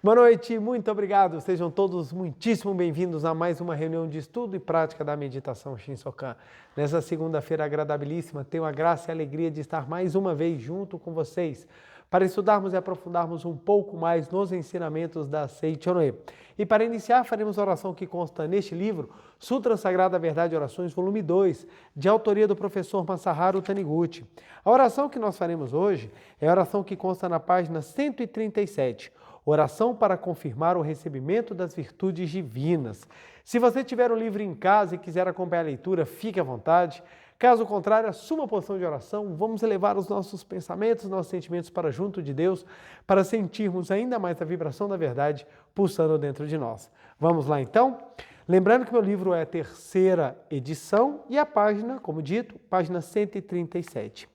Boa noite, muito obrigado. Sejam todos muitíssimo bem-vindos a mais uma reunião de estudo e prática da meditação Shinsokan. Nessa segunda-feira agradabilíssima, tenho a graça e a alegria de estar mais uma vez junto com vocês para estudarmos e aprofundarmos um pouco mais nos ensinamentos da Seichonoe. E para iniciar, faremos a oração que consta neste livro, Sutra Sagrada Verdade e Orações, volume 2, de autoria do professor Masaharu Taniguchi. A oração que nós faremos hoje é a oração que consta na página 137, oração para confirmar o recebimento das virtudes divinas. Se você tiver o livro em casa e quiser acompanhar a leitura, fique à vontade. Caso contrário, assuma a posição de oração, vamos elevar os nossos pensamentos, nossos sentimentos para junto de Deus, para sentirmos ainda mais a vibração da verdade pulsando dentro de nós. Vamos lá então? Lembrando que meu livro é a terceira edição e a página, como dito, página 137.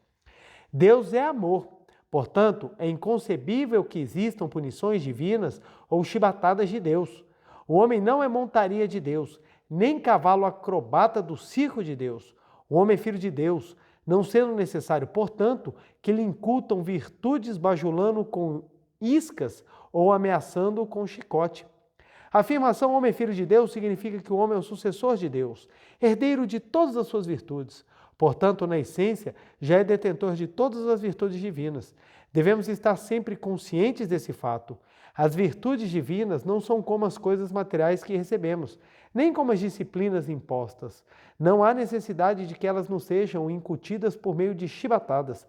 Deus é amor. Portanto, é inconcebível que existam punições divinas ou chibatadas de Deus. O homem não é montaria de Deus, nem cavalo acrobata do circo de Deus. O homem é filho de Deus, não sendo necessário, portanto, que lhe incutam virtudes bajulando com iscas ou ameaçando com chicote. A afirmação homem é filho de Deus significa que o homem é o sucessor de Deus, herdeiro de todas as suas virtudes. Portanto, na essência, já é detentor de todas as virtudes divinas. Devemos estar sempre conscientes desse fato. As virtudes divinas não são como as coisas materiais que recebemos, nem como as disciplinas impostas. Não há necessidade de que elas nos sejam incutidas por meio de chibatadas.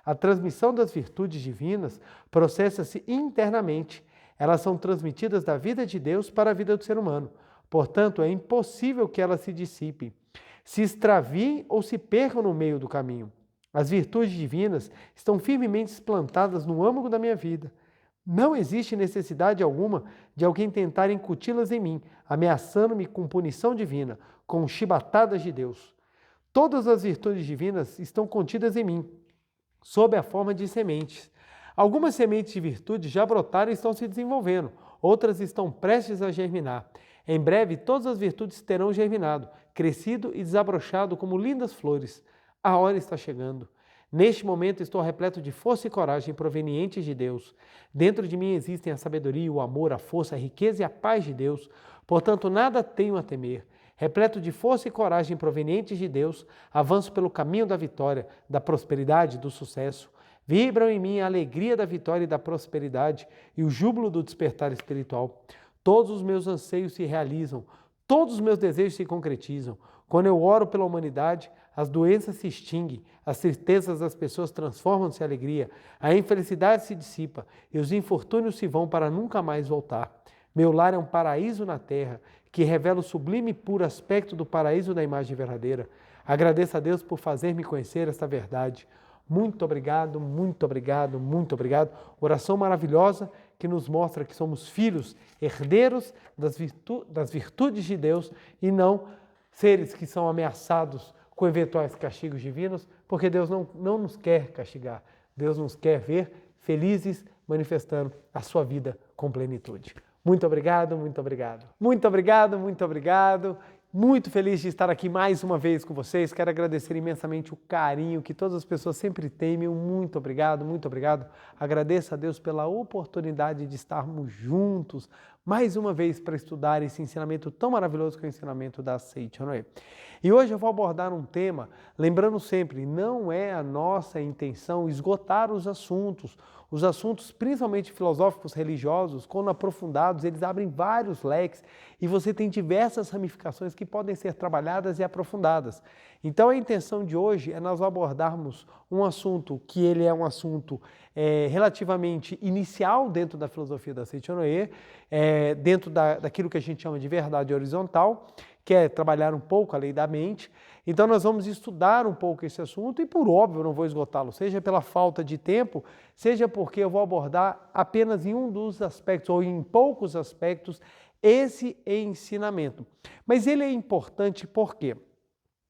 A transmissão das virtudes divinas processa-se internamente. Elas são transmitidas da vida de Deus para a vida do ser humano. Portanto, é impossível que elas se dissipem, se extraviem ou se percam no meio do caminho. As virtudes divinas estão firmemente plantadas no âmago da minha vida. Não existe necessidade alguma de alguém tentar incuti-las em mim, ameaçando-me com punição divina, com chibatadas de Deus. Todas as virtudes divinas estão contidas em mim, sob a forma de sementes. Algumas sementes de virtude já brotaram e estão se desenvolvendo, outras estão prestes a germinar. Em breve, todas as virtudes terão germinado, crescido e desabrochado como lindas flores. A hora está chegando. Neste momento estou repleto de força e coragem provenientes de Deus. Dentro de mim existem a sabedoria, o amor, a força, a riqueza e a paz de Deus. Portanto, nada tenho a temer. Repleto de força e coragem provenientes de Deus, avanço pelo caminho da vitória, da prosperidade, do sucesso. Vibram em mim a alegria da vitória e da prosperidade e o júbilo do despertar espiritual. Todos os meus anseios se realizam, todos os meus desejos se concretizam. Quando eu oro pela humanidade, as doenças se extinguem, as tristezas das pessoas transformam-se em alegria, a infelicidade se dissipa e os infortúnios se vão para nunca mais voltar. Meu lar é um paraíso na terra, que revela o sublime e puro aspecto do paraíso da imagem verdadeira. Agradeço a Deus por fazer-me conhecer esta verdade. Muito obrigado, muito obrigado, muito obrigado. Oração maravilhosa que nos mostra que somos filhos, herdeiros das virtudes de Deus e não seres que são ameaçados com eventuais castigos divinos, porque Deus não nos quer castigar. Deus nos quer ver felizes, manifestando a sua vida com plenitude. Muito obrigado, muito obrigado. Muito obrigado, muito obrigado. Muito feliz de estar aqui mais uma vez com vocês. Quero agradecer imensamente o carinho que todas as pessoas sempre têm. Meu muito obrigado, muito obrigado. Agradeço a Deus pela oportunidade de estarmos juntos mais uma vez para estudar esse ensinamento tão maravilhoso que é o ensinamento da Seichonoe. E hoje eu vou abordar um tema, lembrando sempre, não é a nossa intenção esgotar os assuntos principalmente filosóficos, religiosos, quando aprofundados, eles abrem vários leques e você tem diversas ramificações que podem ser trabalhadas e aprofundadas. Então a intenção de hoje é nós abordarmos um assunto que ele é um assunto relativamente inicial dentro da filosofia da Seichonoe, dentro daquilo que a gente chama de verdade horizontal, que é trabalhar um pouco a lei da mente. Então nós vamos estudar um pouco esse assunto e, por óbvio, eu não vou esgotá-lo, seja pela falta de tempo, seja porque eu vou abordar apenas em um dos aspectos, ou em poucos aspectos, esse ensinamento. Mas ele é importante porque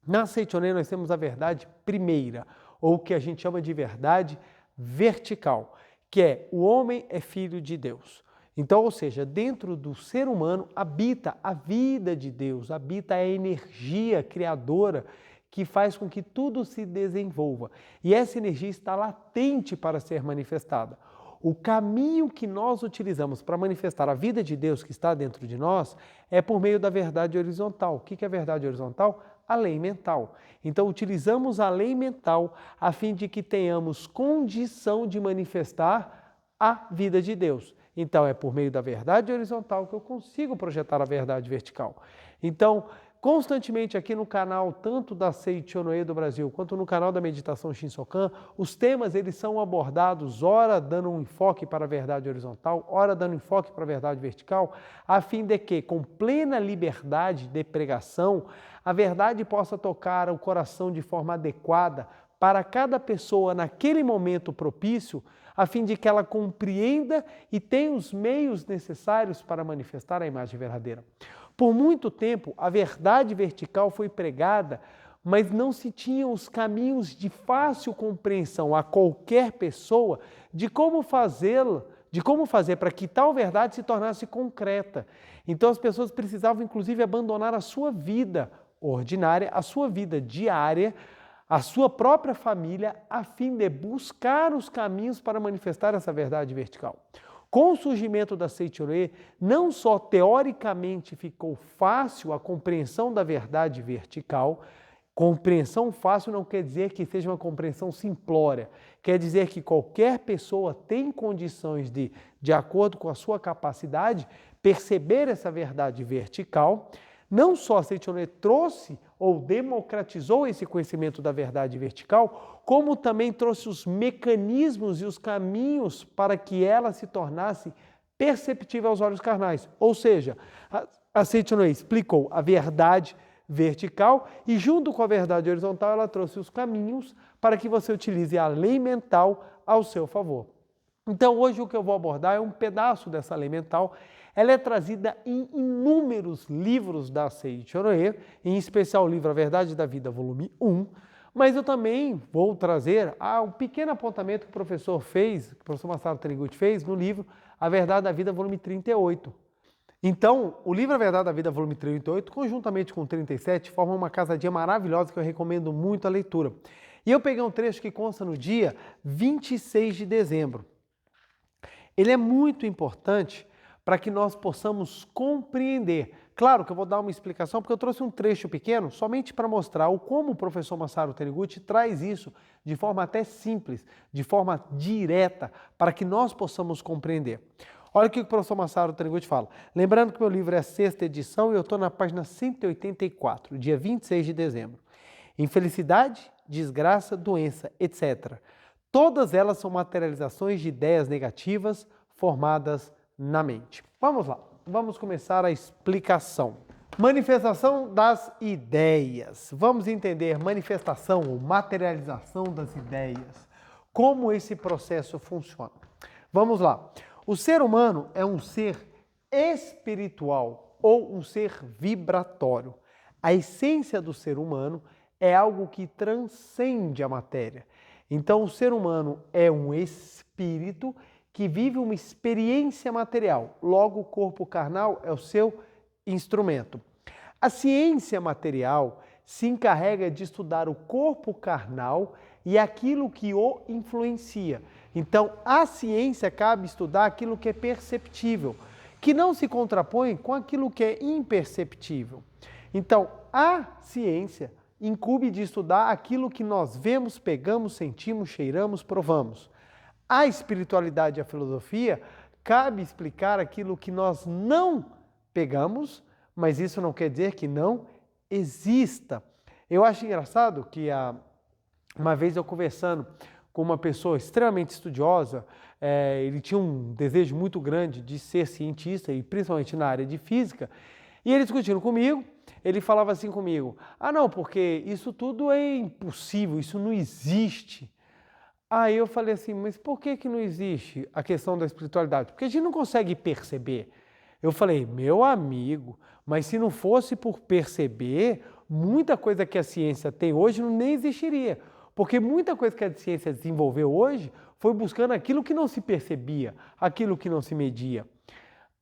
na Seichonoe nós temos a verdade primeira, ou o que a gente chama de verdade vertical, que é o homem é filho de Deus. Então, ou seja, dentro do ser humano habita a vida de Deus, habita a energia criadora que faz com que tudo se desenvolva. E essa energia está latente para ser manifestada. O caminho que nós utilizamos para manifestar a vida de Deus que está dentro de nós é por meio da verdade horizontal. O que é a verdade horizontal? A lei mental. Então, utilizamos a lei mental a fim de que tenhamos condição de manifestar a vida de Deus. Então, é por meio da verdade horizontal que eu consigo projetar a verdade vertical. Então, constantemente aqui no canal, tanto da Seichonoye do Brasil, quanto no canal da Meditação Shinsokan, os temas eles são abordados, ora dando um enfoque para a verdade horizontal, ora dando enfoque para a verdade vertical, a fim de que, com plena liberdade de pregação, a verdade possa tocar o coração de forma adequada para cada pessoa naquele momento propício, a fim de que ela compreenda e tenha os meios necessários para manifestar a imagem verdadeira. Por muito tempo, a verdade vertical foi pregada, mas não se tinham os caminhos de fácil compreensão a qualquer pessoa de como fazê-la, de como fazer para que tal verdade se tornasse concreta. Então as pessoas precisavam inclusive abandonar a sua vida ordinária, a sua vida diária, a sua própria família, a fim de buscar os caminhos para manifestar essa verdade vertical. Com o surgimento da Seichonoye, não só teoricamente ficou fácil a compreensão da verdade vertical, compreensão fácil não quer dizer que seja uma compreensão simplória, quer dizer que qualquer pessoa tem condições de acordo com a sua capacidade, perceber essa verdade vertical. Não só a Seichonoye trouxe ou democratizou esse conhecimento da verdade vertical, como também trouxe os mecanismos e os caminhos para que ela se tornasse perceptível aos olhos carnais. Ou seja, a Seichonoye explicou a verdade vertical e junto com a verdade horizontal ela trouxe os caminhos para que você utilize a lei mental ao seu favor. Então hoje o que eu vou abordar é um pedaço dessa lei mental. Ela é trazida em inúmeros livros da Seichonoye, em especial o livro A Verdade da Vida, volume 1, mas eu também vou trazer um pequeno apontamento que o professor fez, que o professor Masaru Taniguchi fez no livro A Verdade da Vida, volume 38. Então, o livro A Verdade da Vida, volume 38, conjuntamente com o 37, formam uma casadinha maravilhosa que eu recomendo muito a leitura. E eu peguei um trecho que consta no dia 26 de dezembro. Ele é muito importante para que nós possamos compreender. Claro que eu vou dar uma explicação, porque eu trouxe um trecho pequeno somente para mostrar como o professor Masaru Taniguchi traz isso de forma até simples, de forma direta, para que nós possamos compreender. Olha o que o professor Masaru Taniguchi fala. Lembrando que meu livro é a 6ª edição e eu estou na página 184, dia 26 de dezembro. Infelicidade, desgraça, doença, etc. Todas elas são materializações de ideias negativas formadas na mente. Vamos lá, vamos começar a explicação. Manifestação das ideias. Vamos entender manifestação ou materialização das ideias. Como esse processo funciona. Vamos lá. O ser humano é um ser espiritual ou um ser vibratório. A essência do ser humano é algo que transcende a matéria. Então, o ser humano é um espírito que vive uma experiência material. Logo, o corpo carnal é o seu instrumento. A ciência material se encarrega de estudar o corpo carnal e aquilo que o influencia. Então, a ciência cabe estudar aquilo que é perceptível, que não se contrapõe com aquilo que é imperceptível. Então, a ciência incumbe de estudar aquilo que nós vemos, pegamos, sentimos, cheiramos, provamos. A espiritualidade e a filosofia cabe explicar aquilo que nós não pegamos, mas isso não quer dizer que não exista. Eu acho engraçado que uma vez eu conversando com uma pessoa extremamente estudiosa, ele tinha um desejo muito grande de ser cientista e principalmente na área de física, e ele discutindo comigo, ele falava assim comigo, não, porque isso tudo é impossível, isso não existe. Aí eu falei assim, mas por que não existe a questão da espiritualidade? Porque a gente não consegue perceber. Eu falei, meu amigo, mas se não fosse por perceber, muita coisa que a ciência tem hoje nem existiria. Porque muita coisa que a ciência desenvolveu hoje foi buscando aquilo que não se percebia, aquilo que não se media.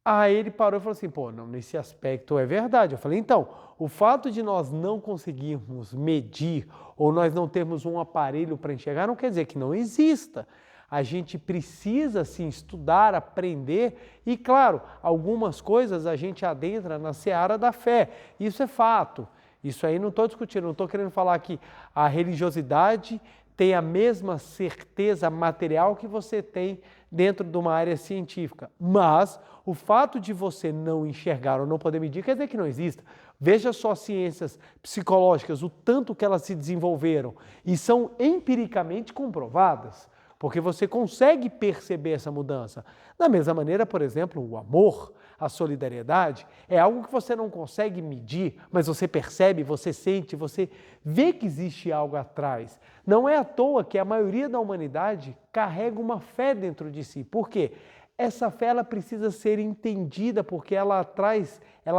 Aí ele parou e falou assim, não, nesse aspecto é verdade. Eu falei, então, o fato de nós não conseguirmos medir ou nós não termos um aparelho para enxergar não quer dizer que não exista. a gente precisa sim estudar, aprender e, claro, algumas coisas a gente adentra na seara da fé. Isso é fato. Isso aí não estou discutindo, não estou querendo falar que a religiosidade tem a mesma certeza material que você tem dentro de uma área científica. Mas o fato de você não enxergar ou não poder medir quer dizer que não exista. Veja só as ciências psicológicas, o tanto que elas se desenvolveram e são empiricamente comprovadas, porque você consegue perceber essa mudança. Da mesma maneira, por exemplo, o amor, a solidariedade, é algo que você não consegue medir, mas você percebe, você sente, você vê que existe algo atrás. Não é à toa que a maioria da humanidade carrega uma fé dentro de si. Por quê? Essa fé ela precisa ser entendida porque ela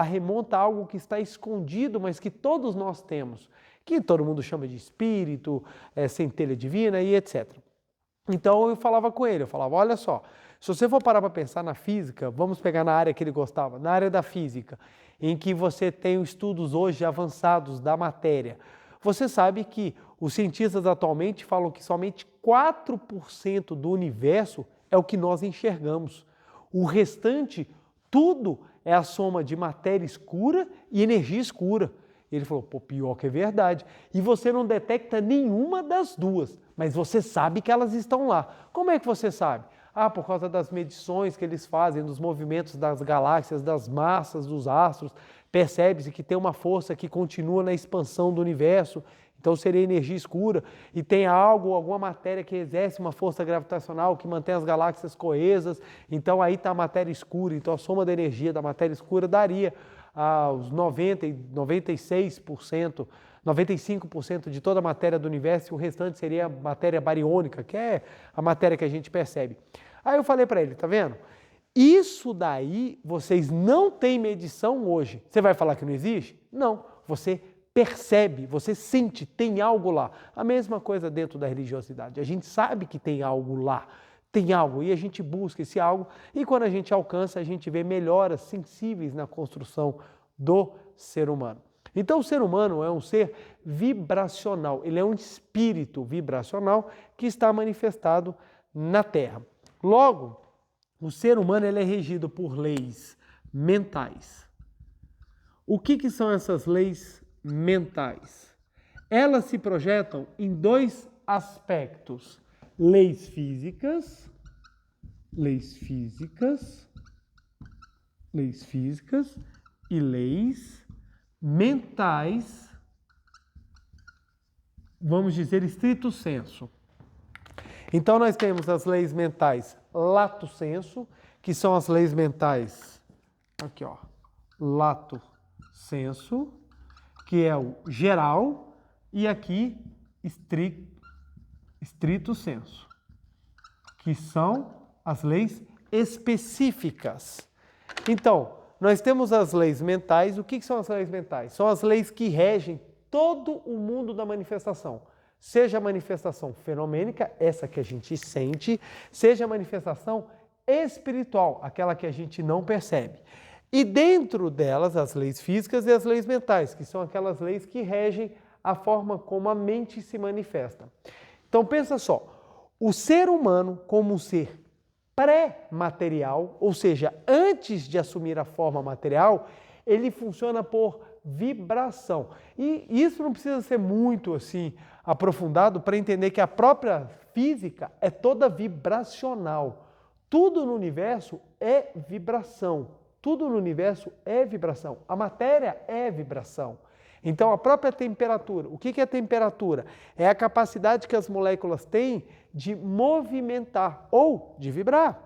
remonta a algo que está escondido, mas que todos nós temos, que todo mundo chama de espírito, centelha divina e etc. Então eu falava com ele, olha só, se você for parar para pensar na física, vamos pegar na área que ele gostava, na área da física, em que você tem estudos hoje avançados da matéria, você sabe que os cientistas atualmente falam que somente 4% do universo é o que nós enxergamos. O restante, tudo é a soma de matéria escura e energia escura. Ele falou, pior que é verdade. E você não detecta nenhuma das duas, mas você sabe que elas estão lá. Como é que você sabe? Por causa das medições que eles fazem, dos movimentos das galáxias, das massas dos astros. Percebe-se que tem uma força que continua na expansão do universo, então seria energia escura, e tem alguma matéria que exerce uma força gravitacional que mantém as galáxias coesas, então aí está a matéria escura, então a soma da energia da matéria escura daria os 96%, 95% de toda a matéria do universo, e o restante seria matéria bariônica, que é a matéria que a gente percebe. Aí eu falei para ele, tá vendo? Isso daí vocês não têm medição hoje. Você vai falar que não existe? Não, você percebe, você sente, tem algo lá. A mesma coisa dentro da religiosidade. A gente sabe que tem algo lá, tem algo, e a gente busca esse algo, e quando a gente alcança, a gente vê melhoras sensíveis na construção do ser humano. Então, o ser humano é um ser vibracional, ele é um espírito vibracional que está manifestado na Terra. Logo, o ser humano ele é regido por leis mentais. O que são essas leis mentais? Elas se projetam em dois aspectos: leis físicas e leis mentais, vamos dizer, estrito sensu. Então, nós temos as leis mentais lato sensu, que são as leis mentais, aqui ó, lato sensu, que é o geral, e aqui estrito sensu, que são as leis específicas. Então, nós temos as leis mentais. O que são as leis mentais? São as leis que regem todo o mundo da manifestação. Seja a manifestação fenomênica, essa que a gente sente, seja a manifestação espiritual, aquela que a gente não percebe. E dentro delas, as leis físicas e as leis mentais, que são aquelas leis que regem a forma como a mente se manifesta. Então pensa só, o ser humano como um ser pré-material, ou seja, antes de assumir a forma material, ele funciona por vibração. E isso não precisa ser muito assim aprofundado para entender que a própria física é toda vibracional. Tudo no universo é vibração. Tudo no universo é vibração. A matéria é vibração. Então, a própria temperatura, o que é temperatura? É a capacidade que as moléculas têm de movimentar ou de vibrar.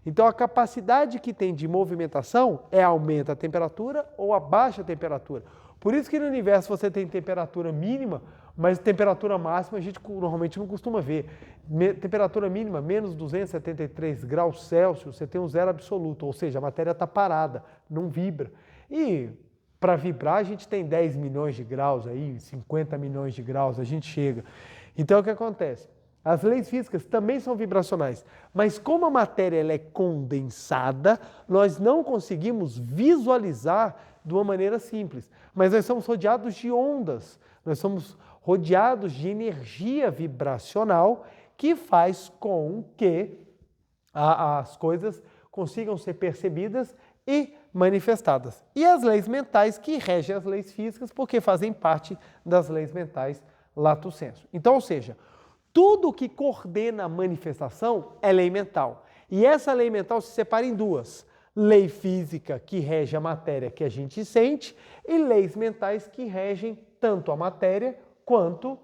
Então, a capacidade que tem de movimentação aumenta a temperatura ou abaixa a temperatura. Por isso que no universo você tem temperatura mínima, mas temperatura máxima a gente normalmente não costuma ver. Temperatura mínima, menos 273 graus Celsius, você tem um zero absoluto, ou seja, a matéria está parada, não vibra. E para vibrar a gente tem 10 milhões de graus aí, 50 milhões de graus, a gente chega. Então o que acontece? As leis físicas também são vibracionais, mas como a matéria ela é condensada, nós não conseguimos visualizar de uma maneira simples. Mas nós somos rodeados de ondas, nós somos rodeados de energia vibracional que faz com que as coisas consigam ser percebidas e manifestadas. E as leis mentais que regem as leis físicas, porque fazem parte das leis mentais lato sensu. Então, ou seja, tudo que coordena a manifestação é lei mental. E essa lei mental se separa em duas. Lei física, que rege a matéria que a gente sente, e leis mentais que regem tanto a matéria quanto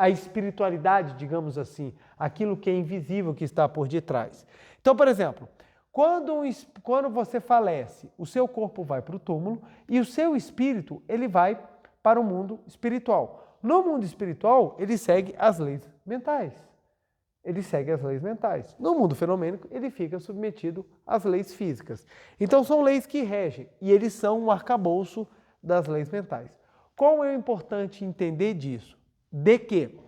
a espiritualidade, digamos assim, aquilo que é invisível que está por detrás. Então, por exemplo, quando você falece, o seu corpo vai para o túmulo e o seu espírito ele vai para o mundo espiritual. No mundo espiritual, ele segue as leis mentais. Ele segue as leis mentais. No mundo fenomênico, ele fica submetido às leis físicas. Então, são leis que regem e eles são o arcabouço das leis mentais. Qual é o importante entender disso? De que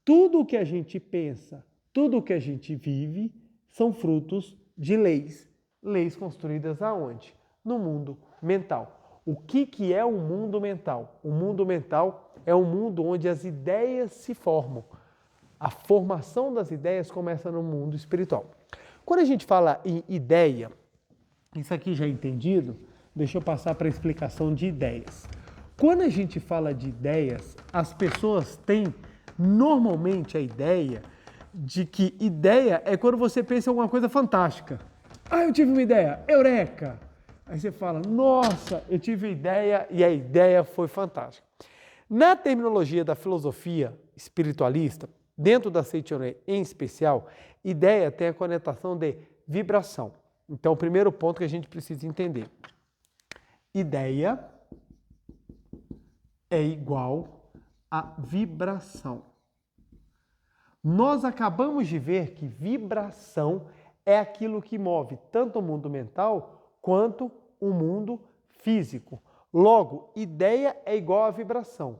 tudo o que a gente pensa, tudo o que a gente vive, são frutos de leis. Leis construídas aonde? No mundo mental. O que é o mundo mental? O mundo mental é um mundo onde as ideias se formam. A formação das ideias começa no mundo espiritual. Quando a gente fala em ideia, isso aqui já é entendido, deixa eu passar para a explicação de ideias. Quando a gente fala de ideias, as pessoas têm normalmente a ideia de que ideia é quando você pensa em alguma coisa fantástica. Ah, eu tive uma ideia, eureka! Aí você fala, nossa, eu tive uma ideia e a ideia foi fantástica. Na terminologia da filosofia espiritualista, dentro da Seichoné em especial, ideia tem a conotação de vibração. Então, o primeiro ponto que a gente precisa entender. Ideia é igual a vibração. Nós acabamos de ver que vibração é aquilo que move tanto o mundo mental quanto o mundo físico. Logo, ideia é igual a vibração.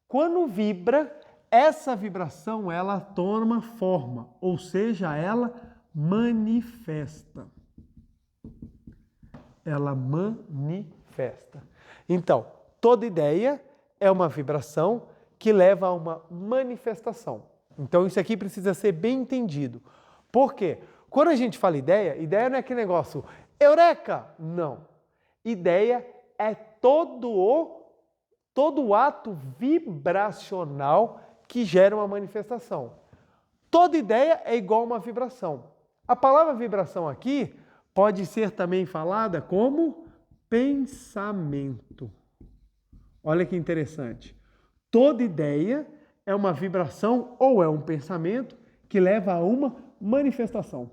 Quando vibra, essa vibração ela toma forma, ou seja, ela manifesta. Ela manifesta. Então, toda ideia é uma vibração que leva a uma manifestação. Então, isso aqui precisa ser bem entendido. Por quê? Quando a gente fala ideia, ideia não é aquele negócio, eureka! Não. Ideia é todo o ato vibracional que gera uma manifestação. Toda ideia é igual a uma vibração. A palavra vibração aqui pode ser também falada como pensamento. Olha que interessante. Toda ideia é uma vibração ou é um pensamento que leva a uma manifestação.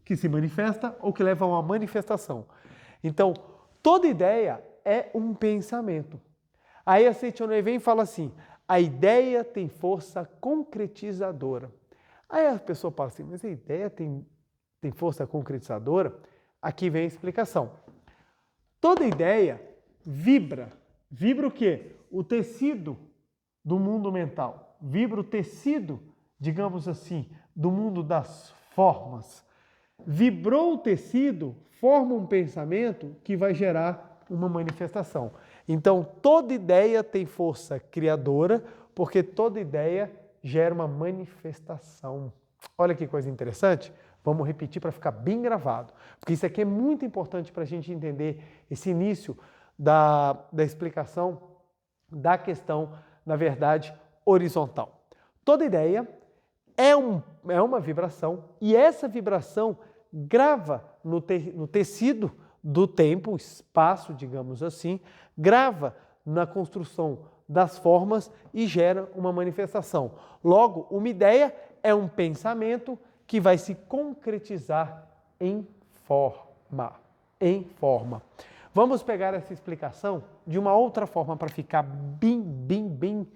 Que se manifesta ou que leva a uma manifestação. Então, toda ideia é um pensamento. Aí a Seichoné vem e fala assim, a ideia tem força concretizadora. Aí a pessoa fala assim, mas a ideia tem força concretizadora? Aqui vem a explicação. Toda ideia vibra. Vibra o quê? O tecido do mundo mental. Vibra o tecido, digamos assim, do mundo das formas. Vibrou o tecido, forma um pensamento que vai gerar uma manifestação. Então, toda ideia tem força criadora, porque toda ideia gera uma manifestação. Olha que coisa interessante. Vamos repetir para ficar bem gravado, porque isso aqui é muito importante para a gente entender esse início da explicação da questão, na verdade, horizontal. Toda ideia é uma vibração e essa vibração grava no tecido do tempo, espaço, digamos assim, grava na construção das formas e gera uma manifestação. Logo, uma ideia é um pensamento que vai se concretizar em forma. Vamos pegar essa explicação de uma outra forma para ficar bem,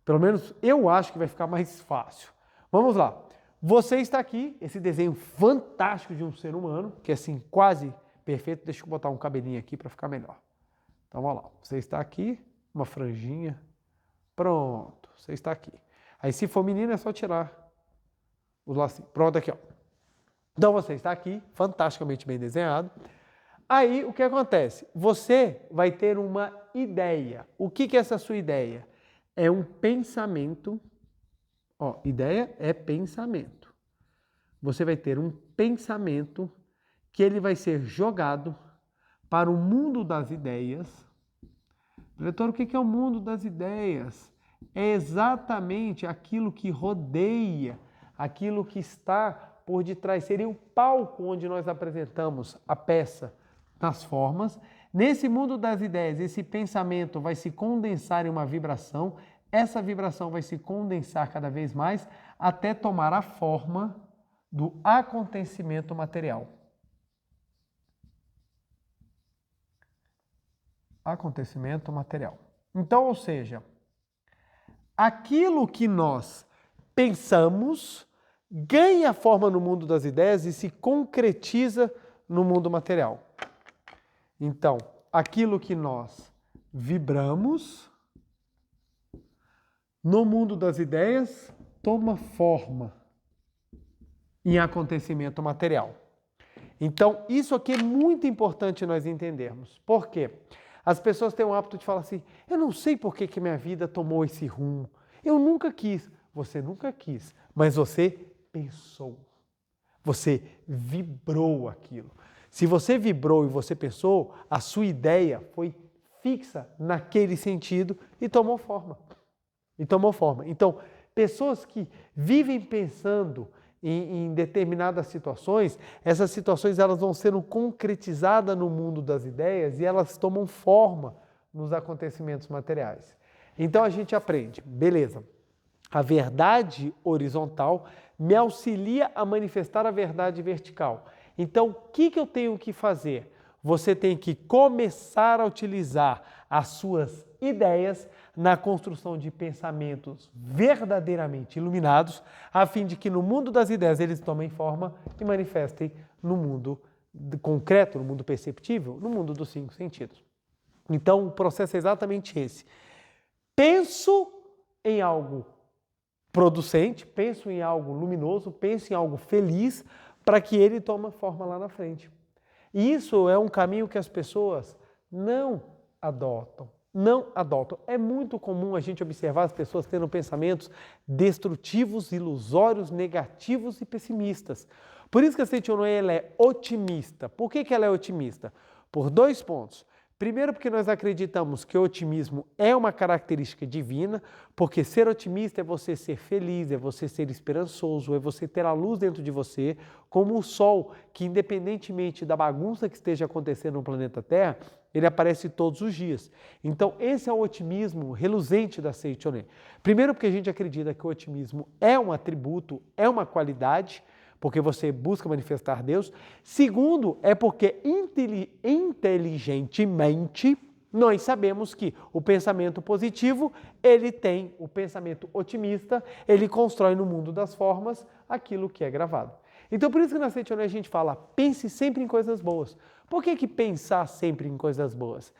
pelo menos eu acho que vai ficar mais fácil. Vamos lá. Você está aqui, esse desenho fantástico de um ser humano, que é assim quase perfeito. Deixa eu botar um cabelinho aqui para ficar melhor. Então, vamos lá. Você está aqui, uma franjinha. Pronto, você está aqui. Aí, se for menino, é só tirar os lacinhos. Pronto, aqui, ó. Então, você está aqui, fantasticamente bem desenhado. Aí, o que acontece? Você vai ter uma ideia. O que é essa sua ideia? É um pensamento, Ó, ideia é pensamento. Você vai ter um pensamento que ele vai ser jogado para o mundo das ideias. Diretor, o que é o mundo das ideias? É exatamente aquilo que rodeia, aquilo que está por detrás. Seria o palco onde nós apresentamos a peça nas formas. Nesse mundo das ideias, esse pensamento vai se condensar em uma vibração. Essa vibração vai se condensar cada vez mais até tomar a forma do acontecimento material. Acontecimento material. Então, ou seja, aquilo que nós pensamos ganha forma no mundo das ideias e se concretiza no mundo material. Então, aquilo que nós vibramos no mundo das ideias toma forma em acontecimento material. Então, isso aqui é muito importante nós entendermos. Por quê? As pessoas têm o hábito de falar assim, eu não sei por que minha vida tomou esse rumo. Eu nunca quis. Você nunca quis, mas você pensou. Você vibrou aquilo. Se você vibrou e você pensou, a sua ideia foi fixa naquele sentido e tomou forma. Então, pessoas que vivem pensando em determinadas situações, essas situações elas vão sendo concretizadas no mundo das ideias e elas tomam forma nos acontecimentos materiais. Então a gente aprende, beleza, a verdade horizontal me auxilia a manifestar a verdade vertical. Então o que eu tenho que fazer? Você tem que começar a utilizar as suas ideias na construção de pensamentos verdadeiramente iluminados, a fim de que no mundo das ideias eles tomem forma e manifestem no mundo concreto, no mundo perceptível, no mundo dos 5 sentidos. Então o processo é exatamente esse. Penso em algo producente, penso em algo luminoso, penso em algo feliz, para que ele tome forma lá na frente. E isso é um caminho que as pessoas não adotam. É muito comum a gente observar as pessoas tendo pensamentos destrutivos, ilusórios, negativos e pessimistas. Por isso que a Seichono ela é otimista. Por que ela é otimista? Por 2 pontos. Primeiro, porque nós acreditamos que o otimismo é uma característica divina, porque ser otimista é você ser feliz, é você ser esperançoso, é você ter a luz dentro de você, como o sol, que independentemente da bagunça que esteja acontecendo no planeta Terra, ele aparece todos os dias. Então, esse é o otimismo reluzente da Seichono. Primeiro, porque a gente acredita que o otimismo é um atributo, é uma qualidade, porque você busca manifestar Deus. Segundo, é porque inteligentemente nós sabemos que o pensamento positivo, ele tem o pensamento otimista, ele constrói no mundo das formas aquilo que é gravado. Então, por isso que na Seichono a gente fala, pense sempre em coisas boas. Por que pensar sempre em coisas boas?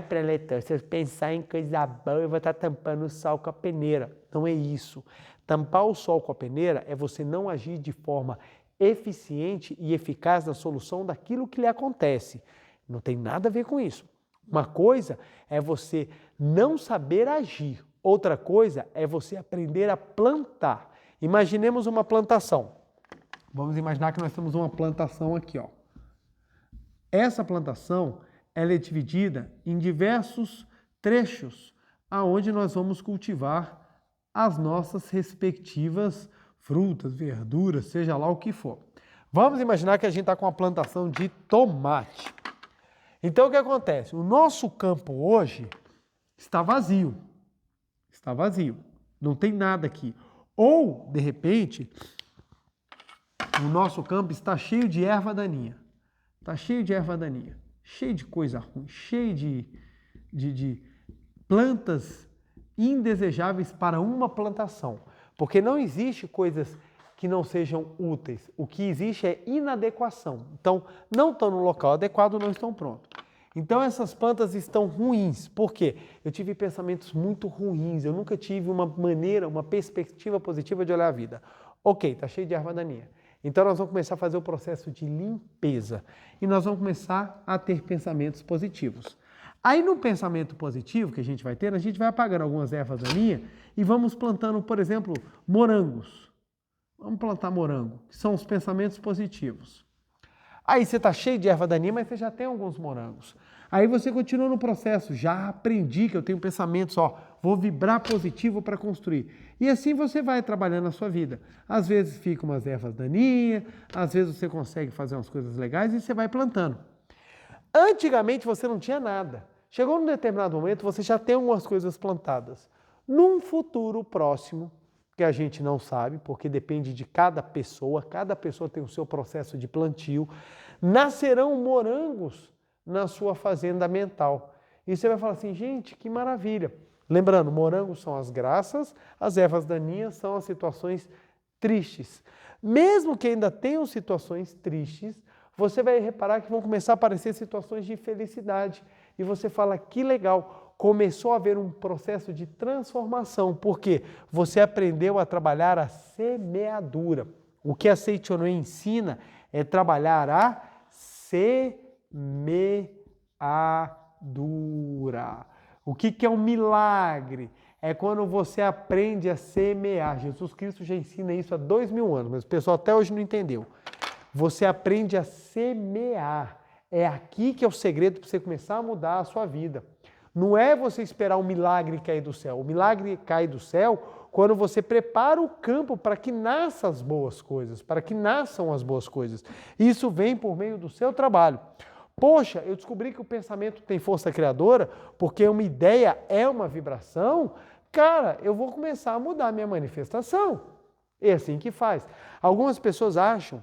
Preletor, se eu pensar em coisa boa, eu vou estar tampando o sol com a peneira. Não é isso. Tampar o sol com a peneira é você não agir de forma eficiente e eficaz na solução daquilo que lhe acontece. Não tem nada a ver com isso. Uma coisa é você não saber agir. Outra coisa é você aprender a plantar. Imaginemos uma plantação. Vamos imaginar que nós temos uma plantação aqui, ó. Essa plantação, ela é dividida em diversos trechos, aonde nós vamos cultivar as nossas respectivas frutas, verduras, seja lá o que for. Vamos imaginar que a gente está com uma plantação de tomate. Então, o que acontece? O nosso campo hoje está vazio. Está vazio. Não tem nada aqui. Ou, de repente, o nosso campo está cheio de erva daninha. Está cheio de erva daninha. Cheio de coisa ruim. Cheio de plantas indesejáveis para uma plantação. Porque não existe coisas que não sejam úteis. O que existe é inadequação. Então, não estão no local adequado, não estão prontos. Então, essas plantas estão ruins. Por quê? Eu tive pensamentos muito ruins. Eu nunca tive uma maneira, uma perspectiva positiva de olhar a vida. Ok, está cheio de erva daninha. Então, nós vamos começar a fazer o processo de limpeza. E nós vamos começar a ter pensamentos positivos. Aí no pensamento positivo que a gente vai apagando algumas ervas daninhas e vamos plantando, por exemplo, morangos. Vamos plantar morango, que são os pensamentos positivos. Aí você está cheio de erva daninha, mas você já tem alguns morangos. Aí você continua no processo, já aprendi que eu tenho pensamentos, vou vibrar positivo para construir. E assim você vai trabalhando a sua vida. Às vezes ficam umas ervas daninhas, às vezes você consegue fazer umas coisas legais e você vai plantando. Antigamente você não tinha nada. Chegou num determinado momento, você já tem algumas coisas plantadas. Num futuro próximo, que a gente não sabe, porque depende de cada pessoa tem o seu processo de plantio, nascerão morangos na sua fazenda mental. E você vai falar assim, gente, que maravilha. Lembrando, morangos são as graças, as ervas daninhas são as situações tristes. Mesmo que ainda tenham situações tristes, você vai reparar que vão começar a aparecer situações de felicidade. E você fala, que legal, começou a haver um processo de transformação, porque você aprendeu a trabalhar a semeadura. O que a Seichono ensina é trabalhar a semeadura. O que é um milagre? É quando você aprende a semear. Jesus Cristo já ensina isso há 2000 anos, mas o pessoal até hoje não entendeu. Você aprende a semear. É aqui que é o segredo para você começar a mudar a sua vida. Não é você esperar um milagre cair do céu. O milagre cai do céu quando você prepara o campo para que nasçam as boas coisas, para que nasçam as boas coisas. Isso vem por meio do seu trabalho. Poxa, eu descobri que o pensamento tem força criadora, porque uma ideia é uma vibração. Cara, eu vou começar a mudar a minha manifestação. É assim que faz. Algumas pessoas acham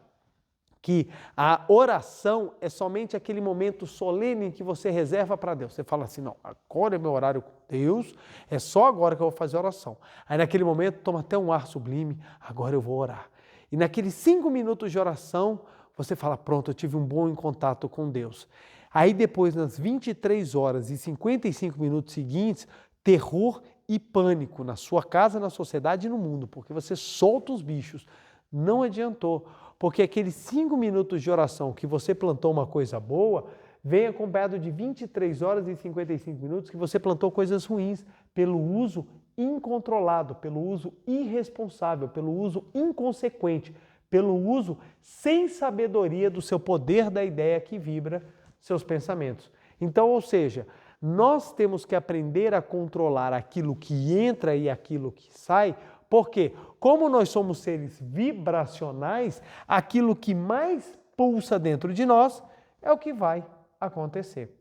que a oração é somente aquele momento solene que você reserva para Deus. Você fala assim, não, agora é meu horário com Deus, é só agora que eu vou fazer oração. Aí naquele momento toma até um ar sublime, agora eu vou orar. E naqueles 5 minutos de oração, você fala, pronto, eu tive um bom contato com Deus. Aí depois, nas 23 horas e 55 minutos seguintes, terror e pânico na sua casa, na sociedade e no mundo, porque você solta os bichos. Não adiantou, porque aqueles 5 minutos de oração que você plantou uma coisa boa, vem acompanhado de 23 horas e 55 minutos que você plantou coisas ruins pelo uso incontrolado, pelo uso irresponsável, pelo uso inconsequente, pelo uso sem sabedoria do seu poder da ideia que vibra seus pensamentos. Então, ou seja, nós temos que aprender a controlar aquilo que entra e aquilo que sai, porque como nós somos seres vibracionais, aquilo que mais pulsa dentro de nós é o que vai acontecer.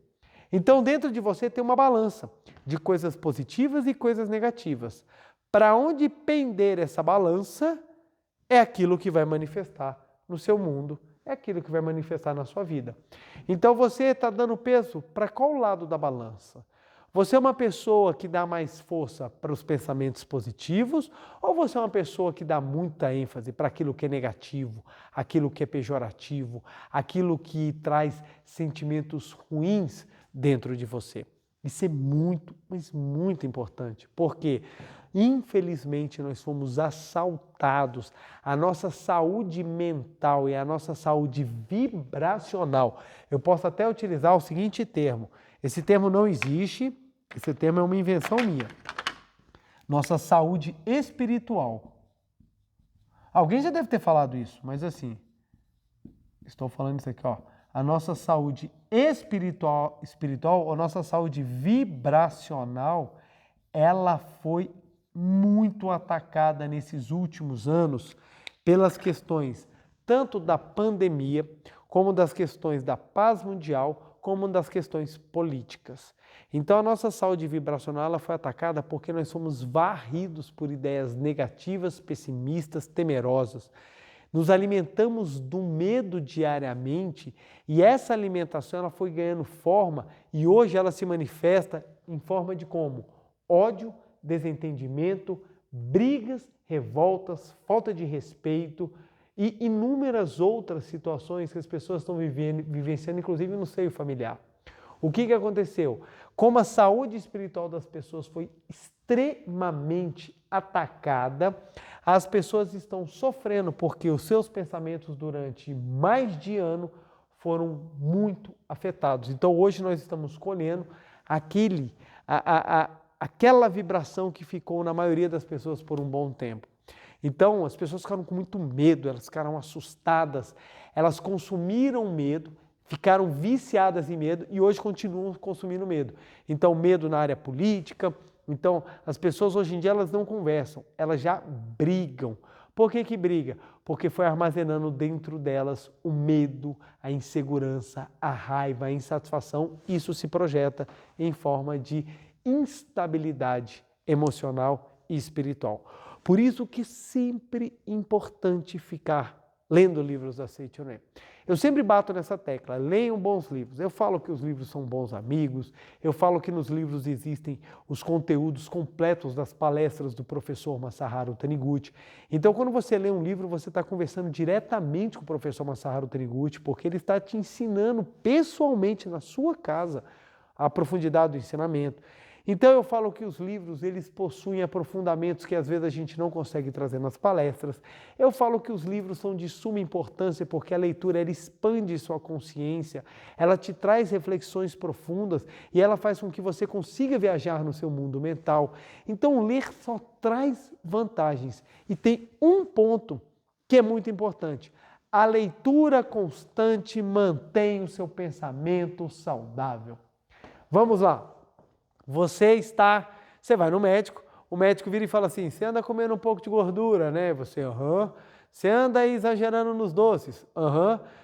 Então, dentro de você tem uma balança de coisas positivas e coisas negativas. Para onde pender essa balança é aquilo que vai manifestar no seu mundo, é aquilo que vai manifestar na sua vida. Então, você está dando peso para qual lado da balança? Você é uma pessoa que dá mais força para os pensamentos positivos ou você é uma pessoa que dá muita ênfase para aquilo que é negativo, aquilo que é pejorativo, aquilo que traz sentimentos ruins dentro de você? Isso é muito, mas muito importante, porque infelizmente nós fomos assaltados, a nossa saúde mental e a nossa saúde vibracional. Eu posso até utilizar o seguinte termo, esse termo não existe, esse termo é uma invenção minha. Nossa saúde espiritual. Alguém já deve ter falado isso, mas assim, estou falando isso aqui, ó. A nossa saúde espiritual, a nossa saúde vibracional, ela foi muito atacada nesses últimos anos pelas questões tanto da pandemia, como das questões da paz mundial, como das questões políticas. Então a nossa saúde vibracional ela foi atacada porque nós somos varridos por ideias negativas, pessimistas, temerosas. Nos alimentamos do medo diariamente e essa alimentação ela foi ganhando forma e hoje ela se manifesta em forma de como? Ódio, desentendimento, brigas, revoltas, falta de respeito e inúmeras outras situações que as pessoas estão vivenciando, inclusive no seio familiar. O que aconteceu? Como a saúde espiritual das pessoas foi extremamente atacada, as pessoas estão sofrendo porque os seus pensamentos durante mais de ano foram muito afetados. Então hoje nós estamos colhendo aquela vibração que ficou na maioria das pessoas por um bom tempo. Então, as pessoas ficaram com muito medo, elas ficaram assustadas, elas consumiram medo, ficaram viciadas em medo e hoje continuam consumindo medo. Então, medo na área política. Então, as pessoas hoje em dia elas não conversam, elas já brigam. Por que briga? Porque foi armazenando dentro delas o medo, a insegurança, a raiva, a insatisfação. Isso se projeta em forma de instabilidade emocional e espiritual. Por isso que é sempre importante ficar lendo livros da Seichoné. Eu sempre bato nessa tecla, leiam bons livros. Eu falo que os livros são bons amigos, eu falo que nos livros existem os conteúdos completos das palestras do professor Masaharu Taniguchi. Então, quando você lê um livro, você está conversando diretamente com o professor Masaharu Taniguchi, porque ele está te ensinando pessoalmente na sua casa a profundidade do ensinamento. Então eu falo que os livros eles possuem aprofundamentos que às vezes a gente não consegue trazer nas palestras. Eu falo que os livros são de suma importância porque a leitura ela expande sua consciência, ela te traz reflexões profundas e ela faz com que você consiga viajar no seu mundo mental. Então ler só traz vantagens e tem um ponto que é muito importante. A leitura constante mantém o seu pensamento saudável. Vamos lá. Você vai no médico, o médico vira e fala assim, você anda comendo um pouco de gordura, né? Você, Você anda exagerando nos doces,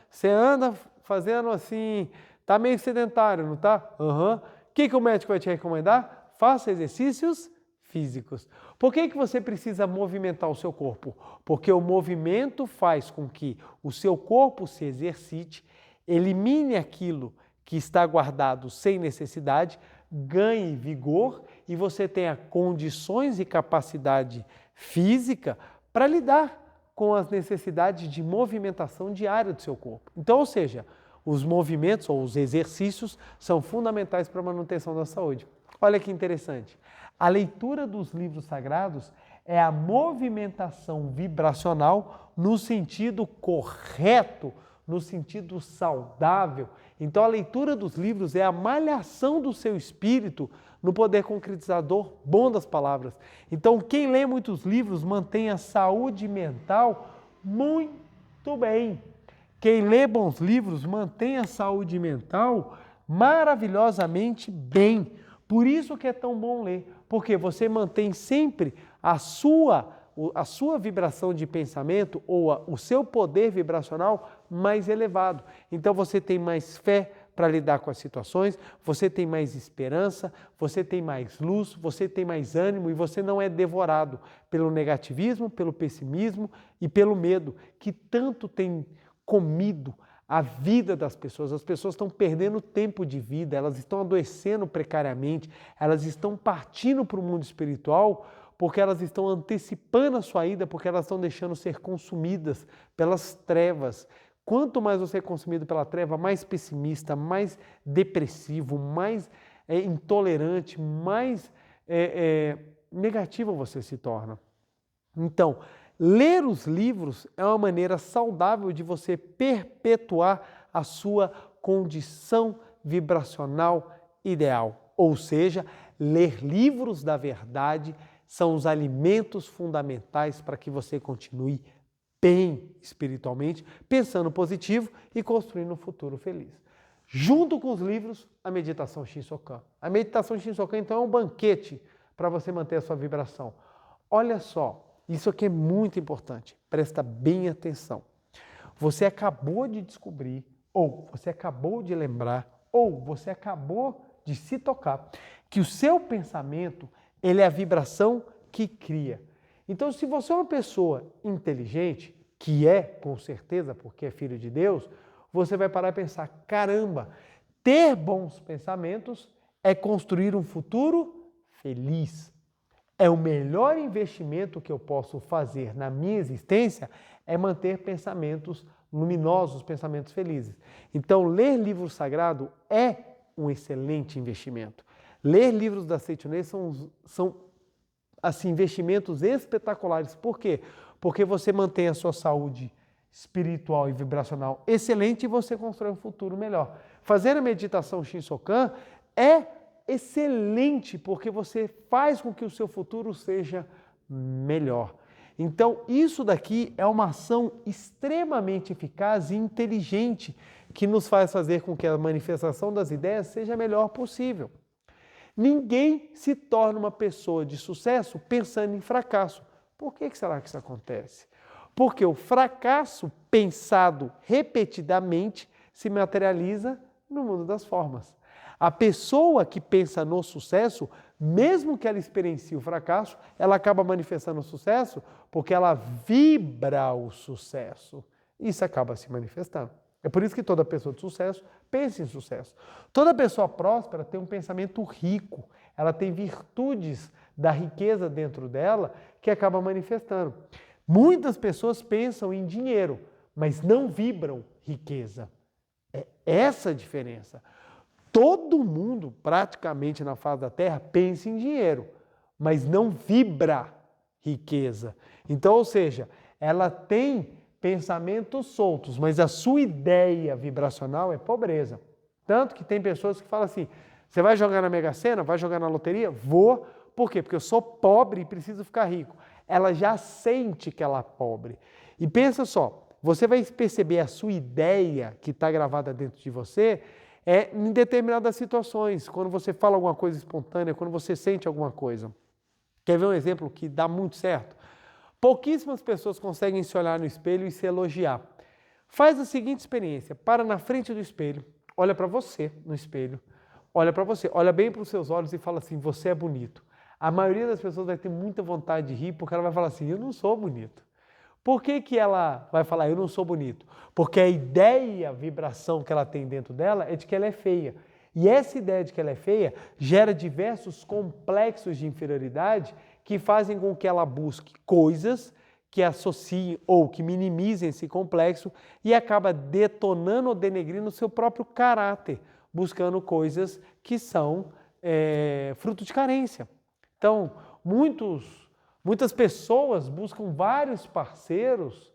Você anda fazendo assim, tá meio sedentário, não tá? O que o médico vai te recomendar? Faça exercícios físicos. Por que você precisa movimentar o seu corpo? Porque o movimento faz com que o seu corpo se exercite, elimine aquilo que está guardado sem necessidade, ganhe vigor e você tenha condições e capacidade física para lidar com as necessidades de movimentação diária do seu corpo. Então, ou seja, os movimentos ou os exercícios são fundamentais para a manutenção da saúde. Olha que interessante. A leitura dos livros sagrados é a movimentação vibracional no sentido correto, no sentido saudável. Então a leitura dos livros é a malhação do seu espírito no poder concretizador bom das palavras. Então quem lê muitos livros mantém a saúde mental muito bem. Quem lê bons livros mantém a saúde mental maravilhosamente bem. Por isso que é tão bom ler, porque você mantém sempre a sua vibração de pensamento ou o seu poder vibracional mais elevado. Então você tem mais fé para lidar com as situações, você tem mais esperança, você tem mais luz, você tem mais ânimo e você não é devorado pelo negativismo, pelo pessimismo e pelo medo que tanto tem comido a vida das pessoas. As pessoas estão perdendo tempo de vida, elas estão adoecendo precariamente, elas estão partindo para o mundo espiritual porque elas estão antecipando a sua ida, porque elas estão deixando ser consumidas pelas trevas. Quanto mais você é consumido pela treva, mais pessimista, mais depressivo, mais intolerante, mais negativo você se torna. Então, ler os livros é uma maneira saudável de você perpetuar a sua condição vibracional ideal. Ou seja, ler livros da verdade são os alimentos fundamentais para que você continue bem espiritualmente, pensando positivo e construindo um futuro feliz. Junto com os livros, a meditação Shinsokan. A meditação Shinsokan, então, é um banquete para você manter a sua vibração. Olha só, isso aqui é muito importante, presta bem atenção. Você acabou de descobrir, ou você acabou de lembrar, ou você acabou de se tocar, que o seu pensamento ele é a vibração que cria. Então, se você é uma pessoa inteligente, que é, com certeza, porque é filho de Deus, você vai parar e pensar, caramba, ter bons pensamentos é construir um futuro feliz. É o melhor investimento que eu posso fazer na minha existência é manter pensamentos luminosos, pensamentos felizes. Então, ler livro sagrado é um excelente investimento. Ler livros da Seichoné são assim, investimentos espetaculares. Por quê? Porque você mantém a sua saúde espiritual e vibracional excelente e você constrói um futuro melhor. Fazer a meditação Shinsokan é excelente, porque você faz com que o seu futuro seja melhor. Então, isso daqui é uma ação extremamente eficaz e inteligente que nos faz fazer com que a manifestação das ideias seja a melhor possível. Ninguém se torna uma pessoa de sucesso pensando em fracasso. Por que será que isso acontece? Porque o fracasso pensado repetidamente se materializa no mundo das formas. A pessoa que pensa no sucesso, mesmo que ela experiencie o fracasso, ela acaba manifestando o sucesso porque ela vibra o sucesso. Isso acaba se manifestando. É por isso que toda pessoa de sucesso pensa em sucesso. Toda pessoa próspera tem um pensamento rico, ela tem virtudes da riqueza dentro dela que acaba manifestando. Muitas pessoas pensam em dinheiro, mas não vibram riqueza. É essa a diferença. Todo mundo, praticamente na face da Terra, pensa em dinheiro, mas não vibra riqueza. Então, ou seja, ela tem pensamentos soltos, mas a sua ideia vibracional é pobreza. Tanto que tem pessoas que falam assim, você vai jogar na Mega Sena? Vai jogar na loteria? Vou. Por quê? Porque eu sou pobre e preciso ficar rico. Ela já sente que ela é pobre. E pensa só, você vai perceber a sua ideia que está gravada dentro de você em determinadas situações, quando você fala alguma coisa espontânea, quando você sente alguma coisa. Quer ver um exemplo que dá muito certo? Pouquíssimas pessoas conseguem se olhar no espelho e se elogiar. Faz a seguinte experiência, para na frente do espelho, olha para você no espelho, olha para você, olha bem para os seus olhos e fala assim, você é bonito. A maioria das pessoas vai ter muita vontade de rir porque ela vai falar assim, eu não sou bonito. Por que ela vai falar, eu não sou bonito? Porque a ideia, a vibração que ela tem dentro dela é de que ela é feia. E essa ideia de que ela é feia gera diversos complexos de inferioridade que fazem com que ela busque coisas que associem ou que minimizem esse complexo e acaba detonando ou denegrindo o seu próprio caráter, buscando coisas que são fruto de carência. Então, muitas pessoas buscam vários parceiros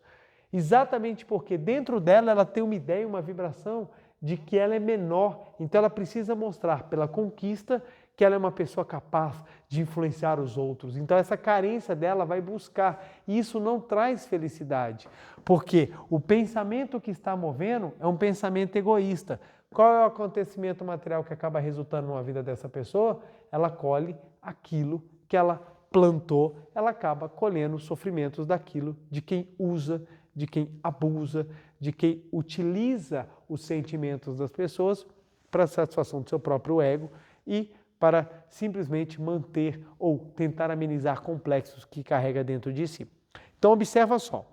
exatamente porque dentro dela ela tem uma ideia, uma vibração de que ela é menor. Então ela precisa mostrar pela conquista que ela é uma pessoa capaz de influenciar os outros. Então essa carência dela vai buscar. E isso não traz felicidade, porque o pensamento que está movendo é um pensamento egoísta. Qual é o acontecimento material que acaba resultando na vida dessa pessoa? Ela colhe aquilo que ela plantou, ela acaba colhendo os sofrimentos daquilo de quem usa, de quem abusa, de quem utiliza os sentimentos das pessoas para a satisfação do seu próprio ego e para simplesmente manter ou tentar amenizar complexos que carrega dentro de si. Então observa só,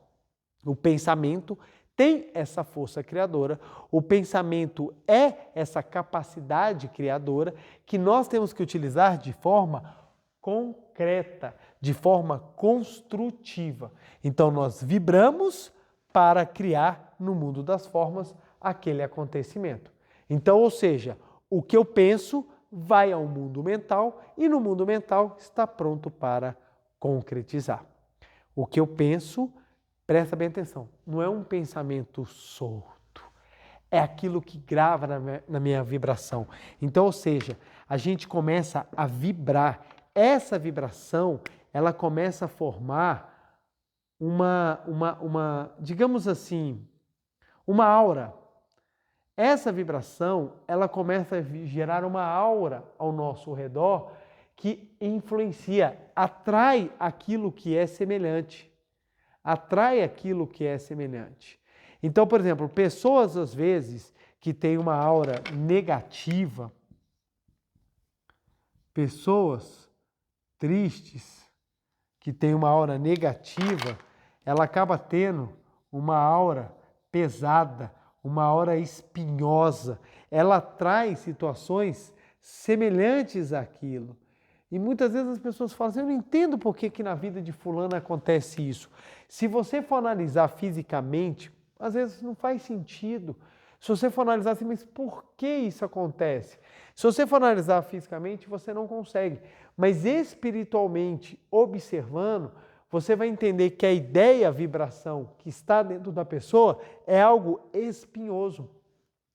o pensamento tem essa força criadora, o pensamento é essa capacidade criadora que nós temos que utilizar de forma concreta, de forma construtiva. Então nós vibramos para criar no mundo das formas aquele acontecimento. Então, ou seja, o que eu penso vai ao mundo mental e no mundo mental está pronto para concretizar. O que eu penso, presta bem atenção, não é um pensamento solto, é aquilo que grava na minha vibração. Então, ou seja, a gente começa a vibrar. Essa vibração, ela começa a formar digamos assim, uma aura. Essa vibração, ela começa a gerar uma aura ao nosso redor que influencia, atrai aquilo que é semelhante. Atrai aquilo que é semelhante. Então, por exemplo, pessoas às vezes que têm uma aura negativa, pessoas tristes que têm uma aura negativa, ela acaba tendo uma aura pesada, uma aura espinhosa. Ela atrai situações semelhantes àquilo. E muitas vezes as pessoas falam assim, eu não entendo por que na vida de fulano acontece isso. Se você for analisar fisicamente, às vezes não faz sentido. Se você for analisar assim, mas por que isso acontece? Se você for analisar fisicamente, você não consegue. Mas espiritualmente, observando, você vai entender que a ideia, a vibração que está dentro da pessoa é algo espinhoso.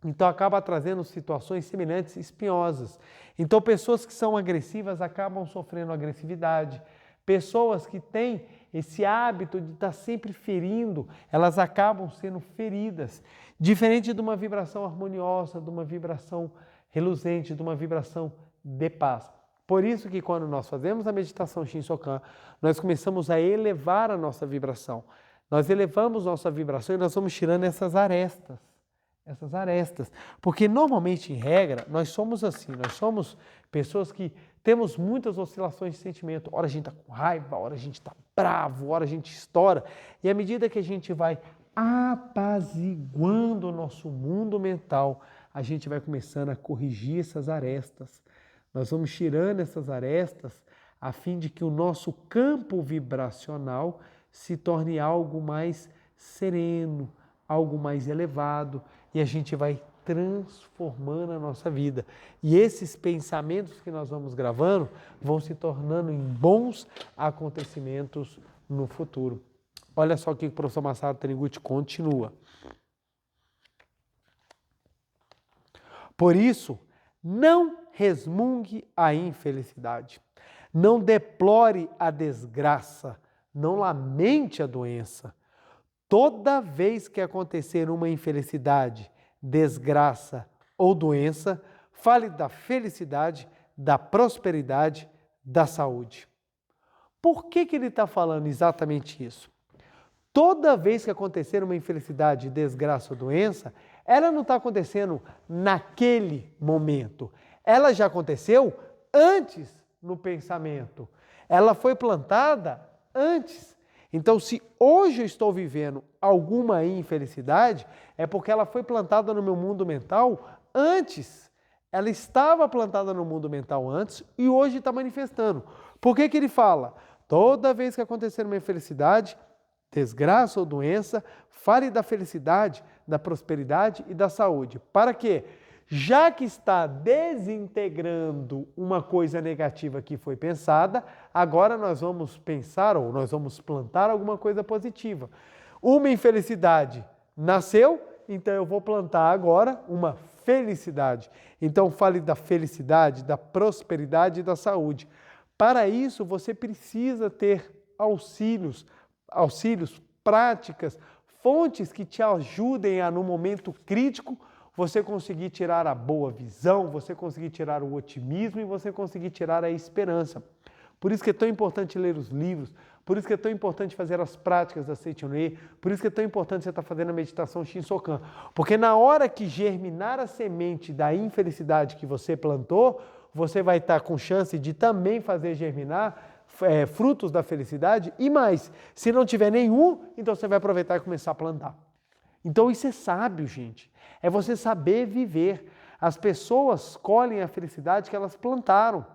Então acaba trazendo situações semelhantes, espinhosas. Então pessoas que são agressivas acabam sofrendo agressividade. Pessoas que têm esse hábito de estar sempre ferindo, elas acabam sendo feridas. Diferente de uma vibração harmoniosa, de uma vibração reluzente, de uma vibração de paz. Por isso que quando nós fazemos a meditação Shinsokan, nós começamos a elevar a nossa vibração. Nós elevamos nossa vibração e nós vamos tirando essas arestas. Porque normalmente, em regra, nós somos assim, nós somos pessoas que temos muitas oscilações de sentimento. Ora a gente está com raiva, ora a gente está bravo, ora a gente estoura. E à medida que a gente vai apaziguando o nosso mundo mental, a gente vai começando a corrigir essas arestas. Nós vamos tirando essas arestas a fim de que o nosso campo vibracional se torne algo mais sereno, algo mais elevado, e a gente vai transformando a nossa vida. E esses pensamentos que nós vamos gravando vão se tornando em bons acontecimentos no futuro. Olha só o que o professor Masaru Taniguchi continua. Por isso, não resmungue a infelicidade, não deplore a desgraça, não lamente a doença. Toda vez que acontecer uma infelicidade, desgraça ou doença, fale da felicidade, da prosperidade, da saúde. Por que ele está falando exatamente isso? Toda vez que acontecer uma infelicidade, desgraça ou doença, ela não está acontecendo naquele momento. Ela já aconteceu antes no pensamento. Ela foi plantada antes. Então, se hoje eu estou vivendo alguma infelicidade, é porque ela foi plantada no meu mundo mental antes. Ela estava plantada no mundo mental antes e hoje está manifestando. Por que ele fala? Toda vez que acontecer uma infelicidade, desgraça ou doença, fale da felicidade, da prosperidade e da saúde. Para quê? Já que está desintegrando uma coisa negativa que foi pensada, agora nós vamos pensar ou nós vamos plantar alguma coisa positiva. Uma infelicidade nasceu, então eu vou plantar agora uma felicidade. Então fale da felicidade, da prosperidade e da saúde. Para isso você precisa ter auxílios, práticas, fontes que te ajudem a, no momento crítico, você conseguir tirar a boa visão, você conseguir tirar o otimismo e você conseguir tirar a esperança. Por isso que é tão importante ler os livros, por isso que é tão importante fazer as práticas da Seichonei, por isso que é tão importante você estar fazendo a meditação Shinsokan. Porque na hora que germinar a semente da infelicidade que você plantou, você vai estar com chance de também fazer germinar frutos da felicidade e mais. Se não tiver nenhum, então você vai aproveitar e começar a plantar. Então isso é sábio, gente. É você saber viver. As pessoas colhem a felicidade que elas plantaram.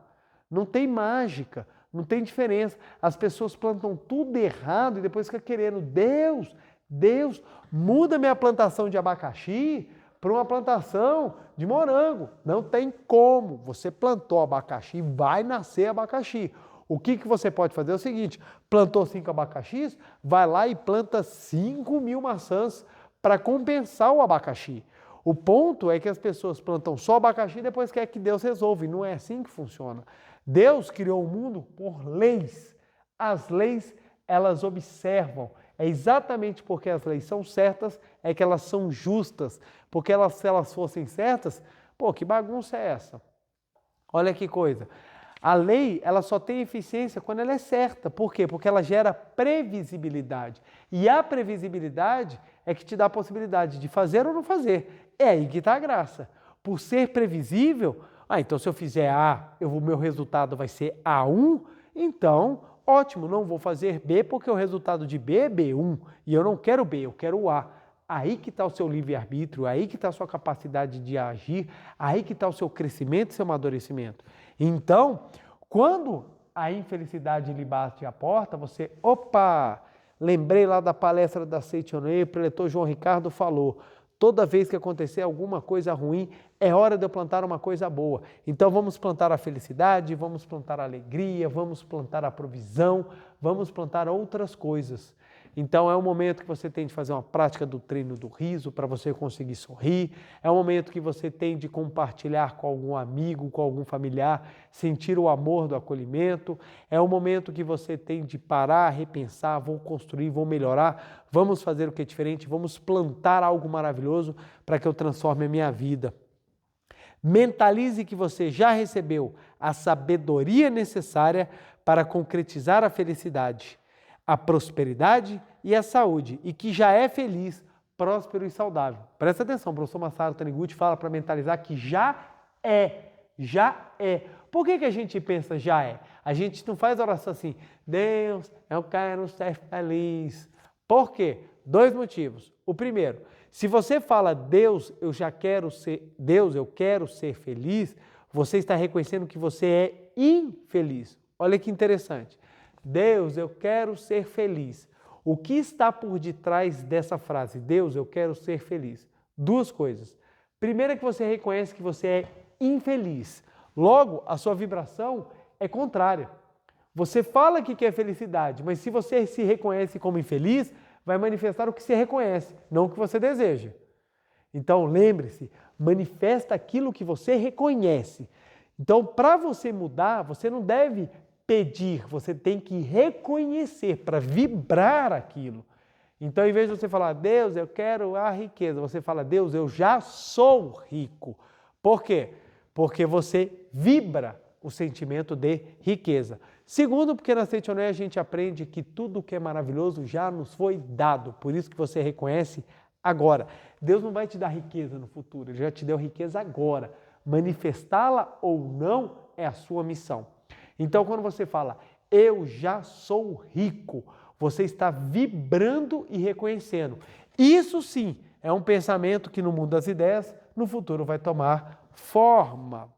Não tem mágica, não tem diferença. As pessoas plantam tudo errado e depois ficam querendo, Deus, muda minha plantação de abacaxi para uma plantação de morango. Não tem como. Você plantou abacaxi, vai nascer abacaxi. O que você pode fazer é o seguinte, plantou 5 abacaxis, vai lá e planta 5.000 maçãs para compensar o abacaxi. O ponto é que as pessoas plantam só abacaxi e depois quer que Deus resolva. E não é assim que funciona. Deus criou o mundo por leis. As leis, elas observam. É exatamente porque as leis são certas, é que elas são justas. Porque se elas fossem certas, que bagunça é essa? Olha que coisa. A lei, ela só tem eficiência quando ela é certa. Por quê? Porque ela gera previsibilidade. E a previsibilidade é que te dá a possibilidade de fazer ou não fazer. É aí que está a graça. Por ser previsível, então se eu fizer A, meu resultado vai ser A1, então, ótimo, não vou fazer B porque o resultado de B é B1. E eu não quero B, eu quero o A. Aí que está o seu livre-arbítrio, aí que está a sua capacidade de agir, aí que está o seu crescimento e seu amadurecimento. Então, quando a infelicidade lhe bate à porta, você, lembrei lá da palestra da Seichonei, o preletor João Ricardo falou, toda vez que acontecer alguma coisa ruim, é hora de eu plantar uma coisa boa. Então vamos plantar a felicidade, vamos plantar a alegria, vamos plantar a provisão, vamos plantar outras coisas. Então é um momento que você tem de fazer uma prática do treino do riso para você conseguir sorrir. É um momento que você tem de compartilhar com algum amigo, com algum familiar, sentir o amor do acolhimento. É um momento que você tem de parar, repensar, vou construir, vou melhorar, vamos fazer o que é diferente, vamos plantar algo maravilhoso para que eu transforme a minha vida. Mentalize que você já recebeu a sabedoria necessária para concretizar a felicidade, a prosperidade e a saúde, e que já é feliz, próspero e saudável. Presta atenção, o professor Masaru Taniguchi fala para mentalizar que já é. Por que a gente pensa já é? A gente não faz oração assim, Deus, eu quero ser feliz. Por quê? 2 motivos. O primeiro, se você fala Deus, eu quero ser feliz, você está reconhecendo que você é infeliz. Olha que interessante. Deus, eu quero ser feliz. O que está por detrás dessa frase? Deus, eu quero ser feliz. 2 coisas. Primeiro é que você reconhece que você é infeliz. Logo, a sua vibração é contrária. Você fala que quer felicidade, mas se você se reconhece como infeliz, vai manifestar o que você reconhece, não o que você deseja. Então, lembre-se, manifesta aquilo que você reconhece. Então, para você mudar, você não deve pedir, você tem que reconhecer para vibrar aquilo. Então, em vez de você falar, Deus, eu quero a riqueza, você fala, Deus, eu já sou rico. Por quê? Porque você vibra o sentimento de riqueza. Segundo, porque na Seichonoye a gente aprende que tudo que é maravilhoso já nos foi dado, por isso que você reconhece agora. Deus não vai te dar riqueza no futuro, Ele já te deu riqueza agora. Manifestá-la ou não é a sua missão. Então, quando você fala, eu já sou rico, você está vibrando e reconhecendo. Isso sim é um pensamento que no mundo das ideias, no futuro vai tomar forma.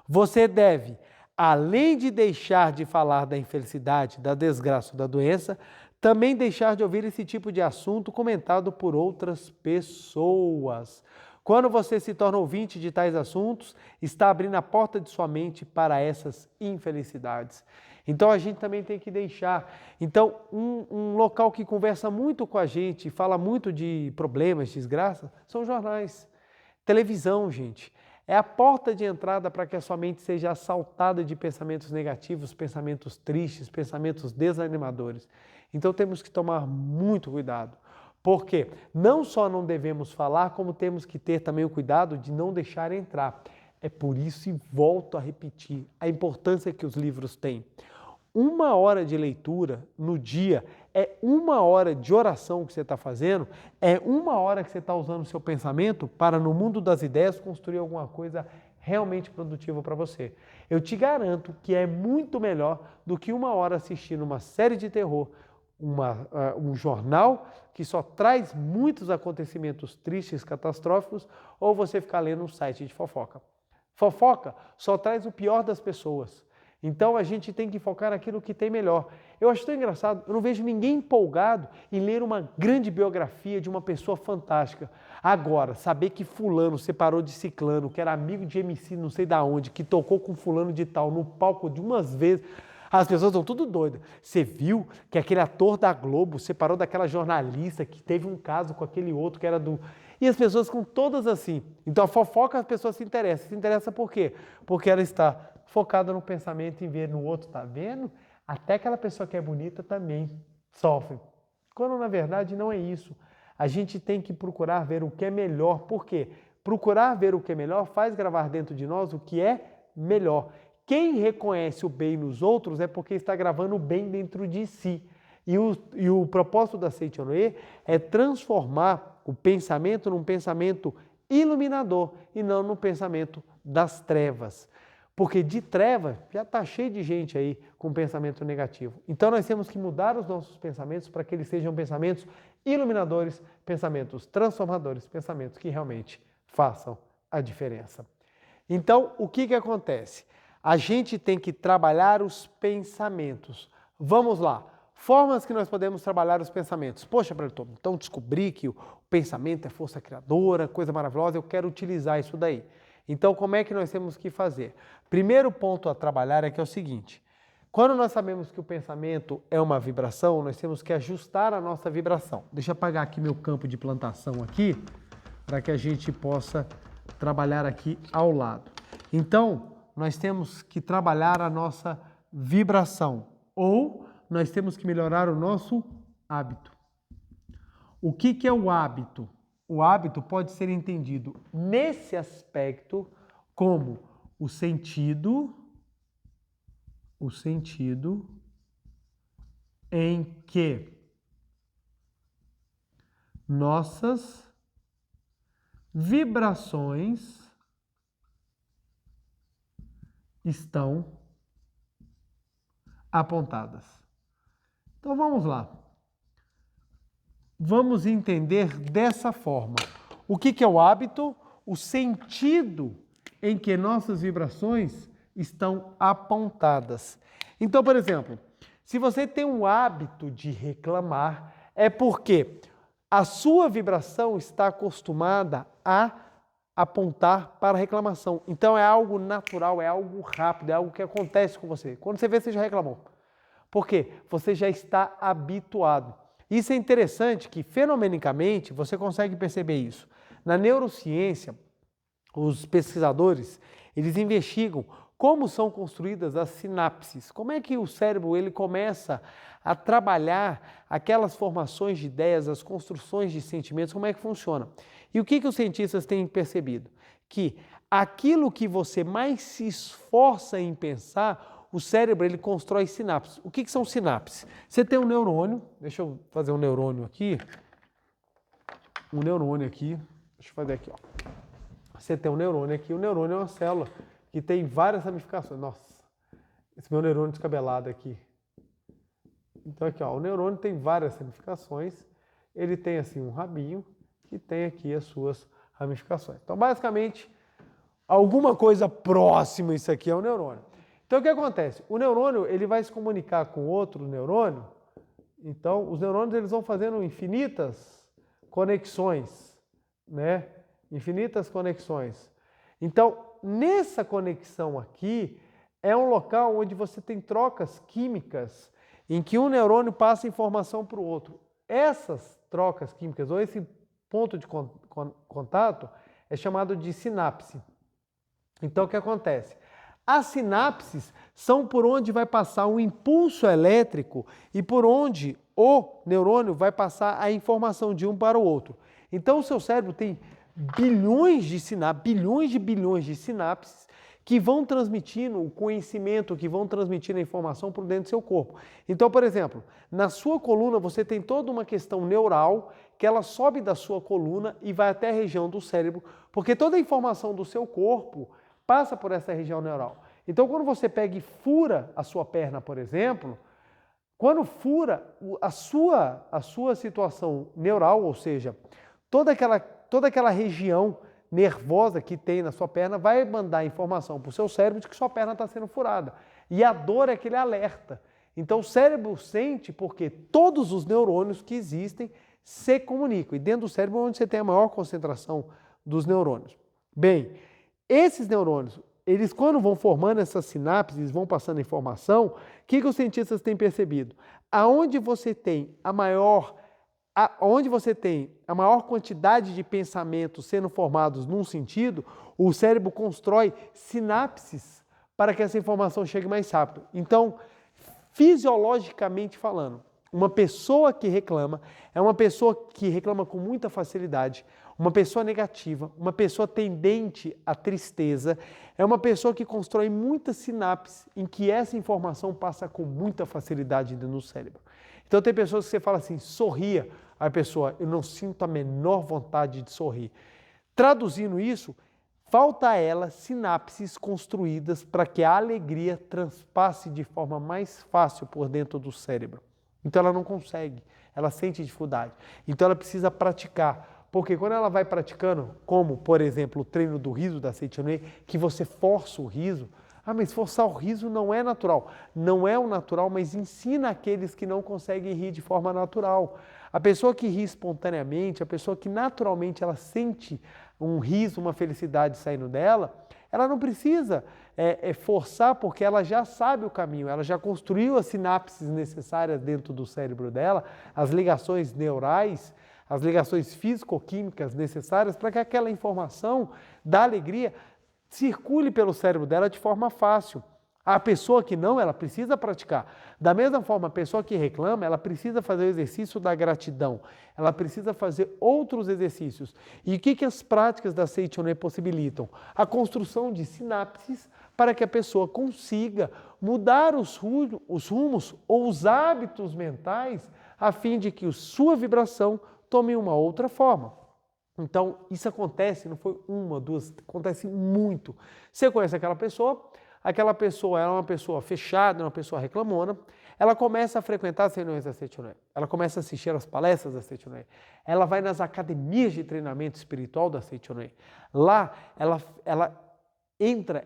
Você deve, além de deixar de falar da infelicidade, da desgraça ou da doença, também deixar de ouvir esse tipo de assunto comentado por outras pessoas. Quando você se torna ouvinte de tais assuntos, está abrindo a porta de sua mente para essas infelicidades. Então a gente também tem que deixar. Então, um local que conversa muito com a gente, fala muito de problemas, desgraças, são jornais. Televisão, gente. É a porta de entrada para que a sua mente seja assaltada de pensamentos negativos, pensamentos tristes, pensamentos desanimadores. Então temos que tomar muito cuidado. Porque não só não devemos falar, como temos que ter também o cuidado de não deixar entrar. É por isso, e volto a repetir, a importância que os livros têm. 1 hora de leitura no dia é 1 hora de oração que você está fazendo, é 1 hora que você está usando o seu pensamento para, no mundo das ideias, construir alguma coisa realmente produtiva para você. Eu te garanto que é muito melhor do que 1 hora assistindo uma série de terror, um jornal que só traz muitos acontecimentos tristes, catastróficos, ou você ficar lendo um site de fofoca. Fofoca só traz o pior das pessoas. Então a gente tem que focar naquilo que tem melhor. Eu acho tão engraçado, eu não vejo ninguém empolgado em ler uma grande biografia de uma pessoa fantástica. Agora, saber que fulano separou de ciclano, que era amigo de MC não sei da onde, que tocou com fulano de tal no palco de umas vezes, as pessoas estão tudo doidas. Você viu que aquele ator da Globo separou daquela jornalista que teve um caso com aquele outro que era do... E as pessoas ficam todas assim. Então a fofoca, as pessoas se interessam. Se interessa por quê? Porque ela está focada no pensamento em ver no outro, tá vendo? Até aquela pessoa que é bonita também sofre. Quando na verdade não é isso. A gente tem que procurar ver o que é melhor. Por quê? Procurar ver o que é melhor faz gravar dentro de nós o que é melhor. Quem reconhece o bem nos outros é porque está gravando o bem dentro de si. E o propósito da Seichonoye é transformar o pensamento num pensamento iluminador e não num pensamento das trevas. Porque de treva já está cheio de gente aí com pensamento negativo. Então nós temos que mudar os nossos pensamentos para que eles sejam pensamentos iluminadores, pensamentos transformadores, pensamentos que realmente façam a diferença. Então, o que acontece? A gente tem que trabalhar os pensamentos. Vamos lá. Formas que nós podemos trabalhar os pensamentos. Poxa, Bertoldo, então descobri que o pensamento é força criadora, coisa maravilhosa, eu quero utilizar isso daí. Então, como é que nós temos que fazer? Primeiro ponto a trabalhar é que é o seguinte. Quando nós sabemos que o pensamento é uma vibração, nós temos que ajustar a nossa vibração. Deixa eu apagar aqui meu campo de plantação aqui, para que a gente possa trabalhar aqui ao lado. Então, nós temos que trabalhar a nossa vibração, ou nós temos que melhorar o nosso hábito. O que é o hábito? O hábito pode ser entendido nesse aspecto como o sentido em que nossas vibrações estão apontadas. Então vamos lá. Vamos entender dessa forma. O que é o hábito? O sentido em que nossas vibrações estão apontadas. Então, por exemplo, se você tem um hábito de reclamar, é porque a sua vibração está acostumada a apontar para a reclamação. Então é algo natural, é algo rápido, é algo que acontece com você. Quando você vê, você já reclamou. Por quê? Você já está habituado. Isso é interessante que, fenomenicamente, você consegue perceber isso. Na neurociência, os pesquisadores, eles investigam como são construídas as sinapses. Como é que o cérebro ele começa a trabalhar aquelas formações de ideias, as construções de sentimentos, como é que funciona? E o que os cientistas têm percebido? Que aquilo que você mais se esforça em pensar, o cérebro ele constrói sinapses. O que são sinapses? Você tem um neurônio, deixa eu fazer um neurônio aqui. Deixa eu fazer aqui, ó. Você tem um neurônio aqui, o neurônio é uma célula que tem várias ramificações. Nossa, esse meu neurônio descabelado aqui. Então aqui, ó, o neurônio tem várias ramificações, ele tem assim um rabinho que tem aqui as suas ramificações. Então basicamente, alguma coisa próxima isso aqui é o neurônio. Então o que acontece? O neurônio ele vai se comunicar com outro neurônio, então os neurônios eles vão fazendo infinitas conexões, né? Infinitas conexões. Então, nessa conexão aqui, é um local onde você tem trocas químicas em que um neurônio passa informação para o outro. Essas trocas químicas, ou esse ponto de contato, é chamado de sinapse. Então, o que acontece? As sinapses são por onde vai passar um impulso elétrico e por onde o neurônio vai passar a informação de um para o outro. Então, o seu cérebro tem bilhões de sinapses que vão transmitindo o conhecimento, que vão transmitindo a informação para dentro do seu corpo. Então, por exemplo, na sua coluna você tem toda uma questão neural que ela sobe da sua coluna e vai até a região do cérebro, porque toda a informação do seu corpo passa por essa região neural. Então, quando você pega e fura a sua perna, por exemplo, quando fura a sua situação neural, ou seja, toda aquela região nervosa que tem na sua perna vai mandar informação para o seu cérebro de que sua perna está sendo furada. E a dor é aquele alerta. Então o cérebro sente porque todos os neurônios que existem se comunicam. E dentro do cérebro é onde você tem a maior concentração dos neurônios. Bem, esses neurônios, eles quando vão formando essas sinapses, vão passando informação, o que os cientistas têm percebido? Aonde você tem a maior quantidade de pensamentos sendo formados num sentido, o cérebro constrói sinapses para que essa informação chegue mais rápido. Então, fisiologicamente falando, uma pessoa que reclama é uma pessoa que reclama com muita facilidade, uma pessoa negativa, uma pessoa tendente à tristeza, é uma pessoa que constrói muitas sinapses em que essa informação passa com muita facilidade dentro do cérebro. Então tem pessoas que você fala assim, sorria, a pessoa, eu não sinto a menor vontade de sorrir. Traduzindo isso, falta a ela sinapses construídas para que a alegria transpasse de forma mais fácil por dentro do cérebro. Então ela não consegue, ela sente dificuldade. Então ela precisa praticar, porque quando ela vai praticando, como por exemplo o treino do riso da Sei Cheon Rei, que você força o riso, mas forçar o riso não é natural. Não é o natural, mas ensina aqueles que não conseguem rir de forma natural. A pessoa que ri espontaneamente, a pessoa que naturalmente ela sente um riso, uma felicidade saindo dela, Ela não precisa forçar, porque ela já sabe o caminho, ela já construiu as sinapses necessárias dentro do cérebro dela, as ligações neurais, as ligações físico-químicas necessárias para que aquela informação da alegria circule pelo cérebro dela de forma fácil. A pessoa que não, ela precisa praticar. Da mesma forma, a pessoa que reclama, ela precisa fazer o exercício da gratidão. Ela precisa fazer outros exercícios. E o que as práticas da Seichoné possibilitam? A construção de sinapses para que a pessoa consiga mudar os rumos ou os hábitos mentais a fim de que a sua vibração tome uma outra forma. Então, isso acontece, não foi uma, duas, acontece muito. Você conhece aquela pessoa ela é uma pessoa fechada, uma pessoa reclamona, ela começa a frequentar as reuniões da Seichoné, ela começa a assistir às palestras da Seichoné, ela vai nas academias de treinamento espiritual da Seichoné. Lá, ela entra,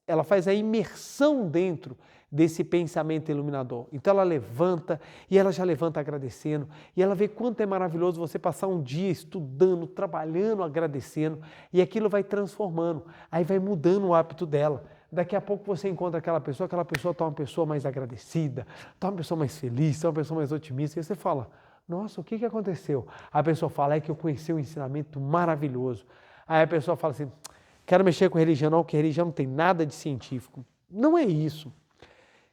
ela faz a imersão dentro desse pensamento iluminador. Então ela levanta, e ela já levanta agradecendo, e ela vê quanto é maravilhoso você passar um dia estudando, trabalhando, agradecendo, e aquilo vai transformando, aí vai mudando o hábito dela. Daqui a pouco você encontra aquela pessoa está uma pessoa mais agradecida, está uma pessoa mais feliz, está uma pessoa mais otimista, e você fala, nossa, o que aconteceu? A pessoa fala, é que eu conheci um ensinamento maravilhoso. Aí a pessoa fala assim, quero mexer com religião não, porque religião não tem nada de científico. Não é isso.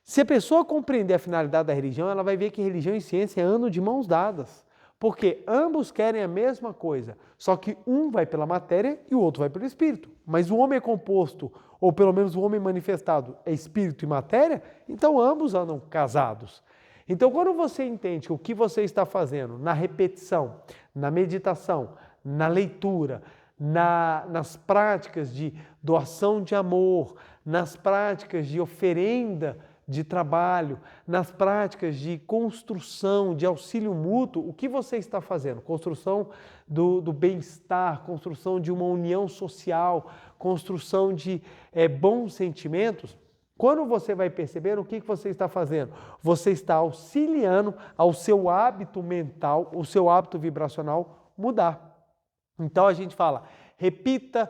Se a pessoa compreender a finalidade da religião, ela vai ver que religião e ciência andam de mãos dadas. Porque ambos querem a mesma coisa, só que um vai pela matéria e o outro vai pelo espírito. Mas o homem é composto, ou pelo menos o homem manifestado, é espírito e matéria, então ambos andam casados. Então, quando você entende que o que você está fazendo na repetição, na meditação, na leitura, nas práticas de doação de amor, nas práticas de oferenda de trabalho, nas práticas de construção, de auxílio mútuo, o que você está fazendo? Construção do bem-estar, construção de uma união social, construção de bons sentimentos. Quando você vai perceber o que você está fazendo? Você está auxiliando ao seu hábito mental, o seu hábito vibracional mudar. Então a gente fala, repita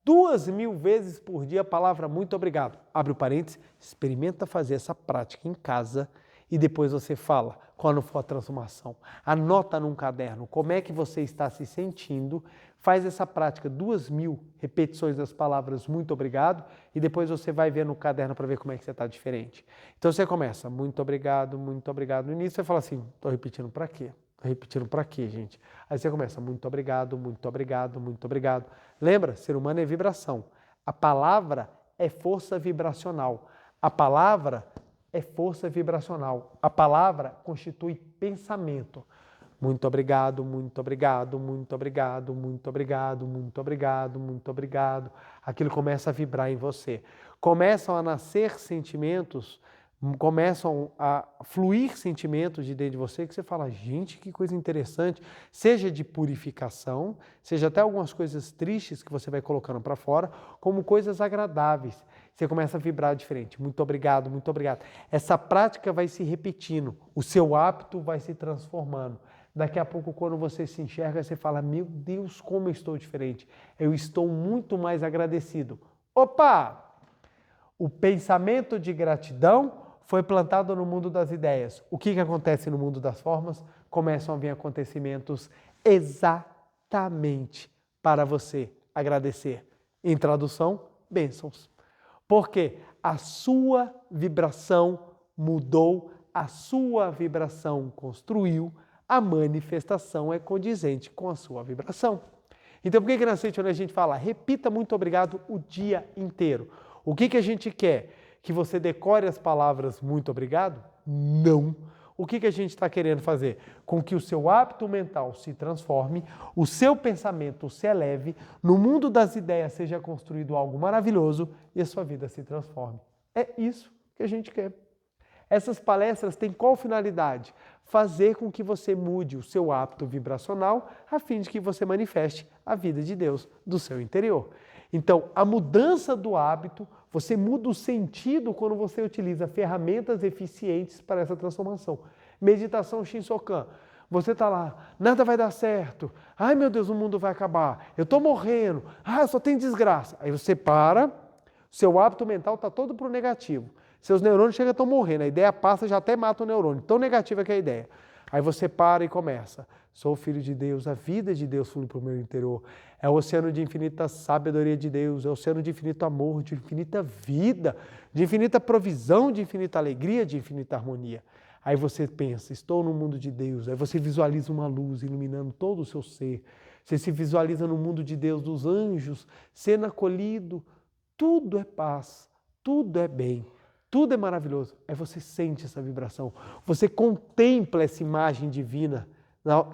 2.000 vezes por dia a palavra muito obrigado. Abre o parênteses, experimenta fazer essa prática em casa e depois você fala quando for a transformação. Anota num caderno como é que você está se sentindo, faz essa prática 2.000 repetições das palavras muito obrigado e depois você vai ver no caderno para ver como é que você está diferente. Então você começa, muito obrigado, muito obrigado. No início você fala assim, estou repetindo para quê? Repetindo para quê, gente? Aí você começa, muito obrigado, muito obrigado, muito obrigado. Lembra, ser humano é vibração. A palavra é força vibracional. A palavra é força vibracional. A palavra constitui pensamento. Muito obrigado, muito obrigado, muito obrigado, muito obrigado, muito obrigado, muito obrigado. Aquilo começa a vibrar em você. Começam a nascer sentimentos, começam a fluir sentimentos de dentro de você que você fala, gente, que coisa interessante, seja de purificação, seja até algumas coisas tristes que você vai colocando para fora, como coisas agradáveis. Você começa a vibrar diferente. Muito obrigado, muito obrigado. Essa prática vai se repetindo, o seu hábito vai se transformando. Daqui a pouco, quando você se enxerga, você fala, meu Deus, como eu estou diferente. Eu estou muito mais agradecido. Opa! O pensamento de gratidão foi plantado no mundo das ideias. O que acontece no mundo das formas? Começam a vir acontecimentos exatamente para você agradecer. Em tradução, bênçãos. Porque a sua vibração mudou, a sua vibração construiu, a manifestação é condizente com a sua vibração. Então, por que na Seichoné a gente fala, repita muito obrigado o dia inteiro? O que a gente quer? Que você decore as palavras muito obrigado? Não. O que a gente está querendo fazer? Com que o seu hábito mental se transforme, o seu pensamento se eleve, no mundo das ideias seja construído algo maravilhoso e a sua vida se transforme. É isso que a gente quer. Essas palestras têm qual finalidade? Fazer com que você mude o seu hábito vibracional a fim de que você manifeste a vida de Deus do seu interior. Então, a mudança do hábito, você muda o sentido quando você utiliza ferramentas eficientes para essa transformação. Meditação Shinsokan. Você está lá, nada vai dar certo. Ai meu Deus, o mundo vai acabar. Eu estou morrendo. Ah, só tem desgraça. Aí você para, seu hábito mental está todo para o negativo. Seus neurônios chegam a estão morrendo. A ideia passa, já até mata o neurônio. Tão negativa que é a ideia. Aí você para e começa. Sou filho de Deus, a vida de Deus flui para o meu interior. É o oceano de infinita sabedoria de Deus, é o oceano de infinito amor, de infinita vida, de infinita provisão, de infinita alegria, de infinita harmonia. Aí você pensa, estou no mundo de Deus. Aí você visualiza uma luz iluminando todo o seu ser. Você se visualiza no mundo de Deus, dos anjos, sendo acolhido. Tudo é paz, tudo é bem. Tudo é maravilhoso. Aí você sente essa vibração. Você contempla essa imagem divina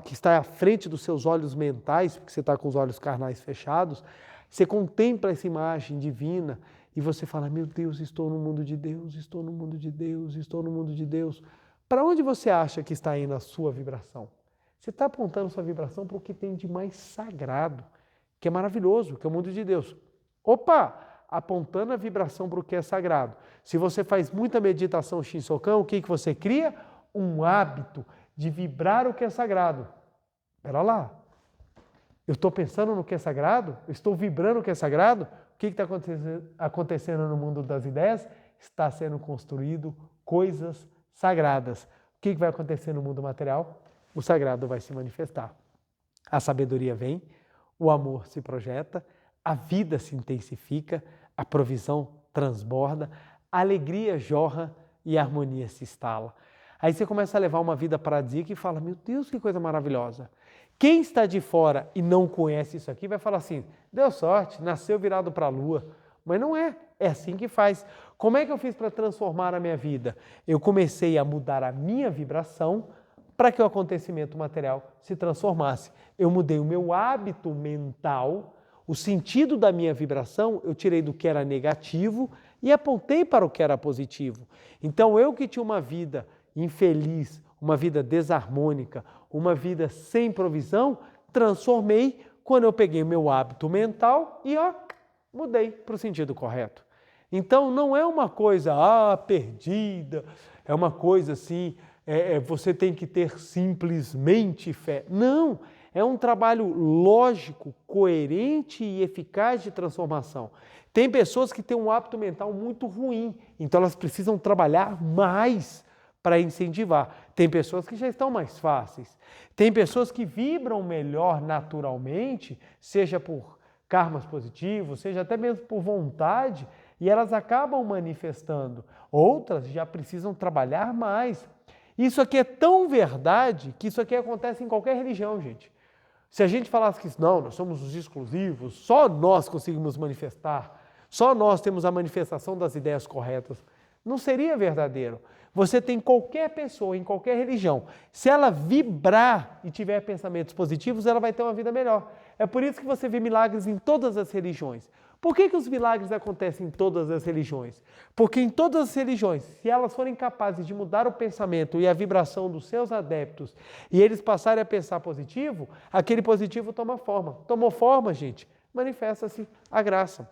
que está à frente dos seus olhos mentais, porque você está com os olhos carnais fechados. Você contempla essa imagem divina e você fala, meu Deus, estou no mundo de Deus, estou no mundo de Deus, estou no mundo de Deus. Para onde você acha que está indo a sua vibração? Você está apontando sua vibração para o que tem de mais sagrado, que é maravilhoso, que é o mundo de Deus. Opa! Apontando a vibração para o que é sagrado. Se você faz muita meditação Shinsokan, o que você cria? Um hábito de vibrar o que é sagrado. Espera lá. Eu estou pensando no que é sagrado? Eu estou vibrando o que é sagrado? O que está acontecendo no mundo das ideias? Está sendo construído coisas sagradas. O que vai acontecer no mundo material? O sagrado vai se manifestar. A sabedoria vem, o amor se projeta, a vida se intensifica, a provisão transborda, a alegria jorra e a harmonia se instala. Aí você começa a levar uma vida paradisíaca e fala, meu Deus, que coisa maravilhosa. Quem está de fora e não conhece isso aqui vai falar assim, deu sorte, nasceu virado para a lua. Mas não é, é assim que faz. Como é que eu fiz para transformar a minha vida? Eu comecei a mudar a minha vibração para que o acontecimento material se transformasse. Eu mudei o meu hábito mental, o sentido da minha vibração, eu tirei do que era negativo e apontei para o que era positivo. Então eu que tinha uma vida infeliz, uma vida desarmônica, uma vida sem provisão, transformei quando eu peguei meu hábito mental e mudei para o sentido correto. Então não é uma coisa perdida, é uma coisa assim, você tem que ter simplesmente fé. Não, é um trabalho lógico, coerente e eficaz de transformação. Tem pessoas que têm um hábito mental muito ruim, então elas precisam trabalhar mais para incentivar. Tem pessoas que já estão mais fáceis. Tem pessoas que vibram melhor naturalmente, seja por karmas positivos, seja até mesmo por vontade, e elas acabam manifestando. Outras já precisam trabalhar mais. Isso aqui é tão verdade que isso aqui acontece em qualquer religião, gente. Se a gente falasse que não, nós somos os exclusivos, só nós conseguimos manifestar, só nós temos a manifestação das ideias corretas, não seria verdadeiro. Você tem qualquer pessoa em qualquer religião, se ela vibrar e tiver pensamentos positivos, ela vai ter uma vida melhor. É por isso que você vê milagres em todas as religiões. Por que os milagres acontecem em todas as religiões? Porque em todas as religiões, se elas forem capazes de mudar o pensamento e a vibração dos seus adeptos e eles passarem a pensar positivo, aquele positivo toma forma. Tomou forma, gente, manifesta-se a graça.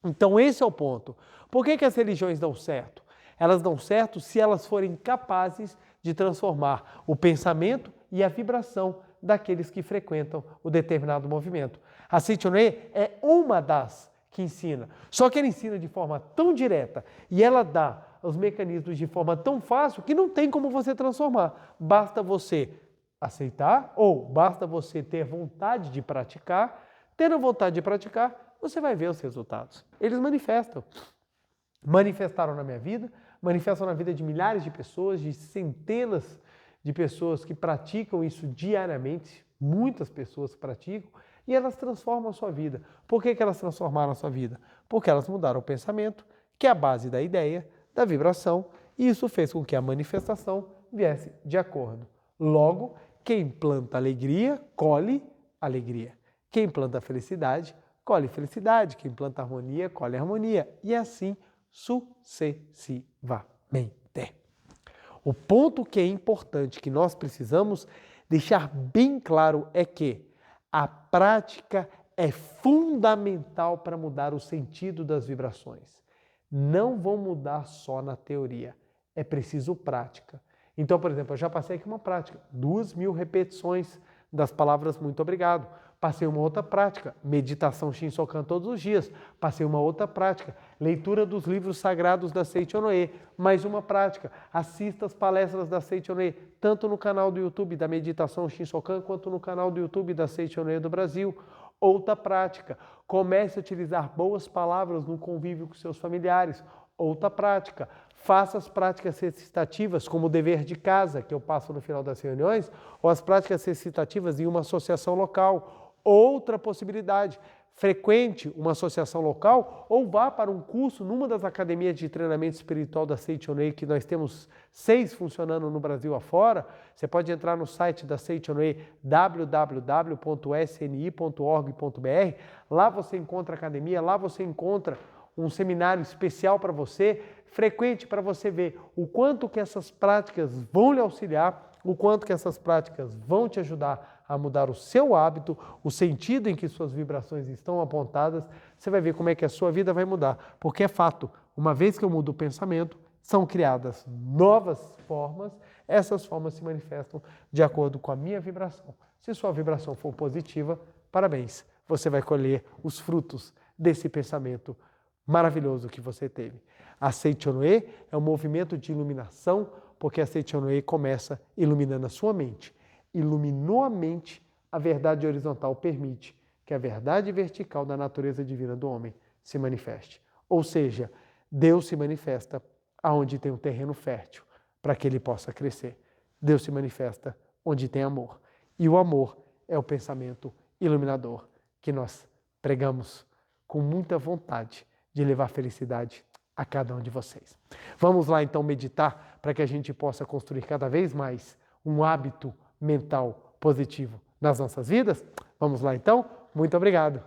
Então esse é o ponto. Por que as religiões dão certo? Elas dão certo se elas forem capazes de transformar o pensamento e a vibração daqueles que frequentam o determinado movimento. A Seichonoye é uma das que ensina, só que ela ensina de forma tão direta e ela dá os mecanismos de forma tão fácil que não tem como você transformar. Basta você aceitar ou basta você ter vontade de praticar. Tendo vontade de praticar, você vai ver os resultados. Eles manifestam. Manifestaram na minha vida, manifestam na vida de milhares de pessoas, de centenas de pessoas que praticam isso diariamente, muitas pessoas praticam, e elas transformam a sua vida. Por que elas transformaram a sua vida? Porque elas mudaram o pensamento, que é a base da ideia, da vibração, e isso fez com que a manifestação viesse de acordo. Logo, quem planta alegria, colhe alegria. Quem planta felicidade, colhe felicidade. Quem planta harmonia, colhe harmonia. E assim sucessivamente. O ponto que é importante, que nós precisamos deixar bem claro é que a prática é fundamental para mudar o sentido das vibrações. Não vão mudar só na teoria, é preciso prática. Então, por exemplo, eu já passei aqui uma prática, 2.000 repetições das palavras muito obrigado. Passei uma outra prática, meditação Shinsokan todos os dias. Passei uma outra prática, leitura dos livros sagrados da Seiichi Onoe. Mais uma prática, assista as palestras da Seiichi Onoe, tanto no canal do YouTube da Meditação Shinsokan, quanto no canal do YouTube da Seiichi Onoe do Brasil. Outra prática, comece a utilizar boas palavras no convívio com seus familiares. Outra prática, faça as práticas recitativas como o dever de casa, que eu passo no final das reuniões, ou as práticas recitativas em uma associação local. Outra possibilidade, frequente uma associação local ou vá para um curso numa das academias de treinamento espiritual da Seiichi Onoe, que nós temos 6 funcionando no Brasil afora. Você pode entrar no site da Seiichi Onoe, www.sni.org.br. Lá você encontra academia, lá você encontra um seminário especial para você, frequente, para você ver o quanto que essas práticas vão lhe auxiliar, o quanto que essas práticas vão te ajudar a mudar o seu hábito, o sentido em que suas vibrações estão apontadas. Você vai ver como é que a sua vida vai mudar, porque é fato, uma vez que eu mudo o pensamento, são criadas novas formas, essas formas se manifestam de acordo com a minha vibração. Se sua vibração for positiva, parabéns, você vai colher os frutos desse pensamento maravilhoso que você teve. A Seiichi Onoe é um movimento de iluminação, porque a Seiichi Onoe começa iluminando a sua mente. Iluminou a mente, a verdade horizontal permite que a verdade vertical da natureza divina do homem se manifeste. Ou seja, Deus se manifesta aonde tem um terreno fértil para que ele possa crescer. Deus se manifesta onde tem amor. E o amor é o pensamento iluminador que nós pregamos com muita vontade de levar felicidade a cada um de vocês. Vamos lá então meditar para que a gente possa construir cada vez mais um hábito mental positivo nas nossas vidas? Vamos lá então? Muito obrigado.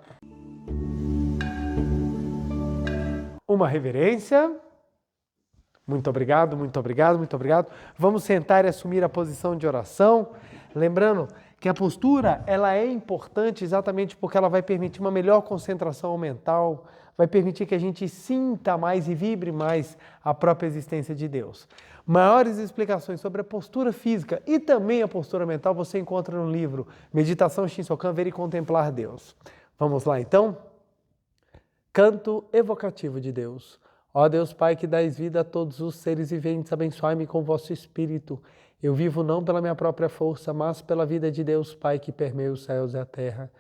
Uma reverência. Muito obrigado, muito obrigado, muito obrigado. Vamos sentar e assumir a posição de oração. Lembrando que a postura ela é importante exatamente porque ela vai permitir uma melhor concentração mental, vai permitir que a gente sinta mais e vibre mais a própria existência de Deus. Maiores explicações sobre a postura física e também a postura mental você encontra no livro Meditação Shinsokan, Ver e Contemplar Deus. Vamos lá então? Canto evocativo de Deus. Ó Deus Pai, que dás vida a todos os seres viventes, abençoai-me com vosso Espírito. Eu vivo não pela minha própria força, mas pela vida de Deus Pai que permeia os céus e a terra.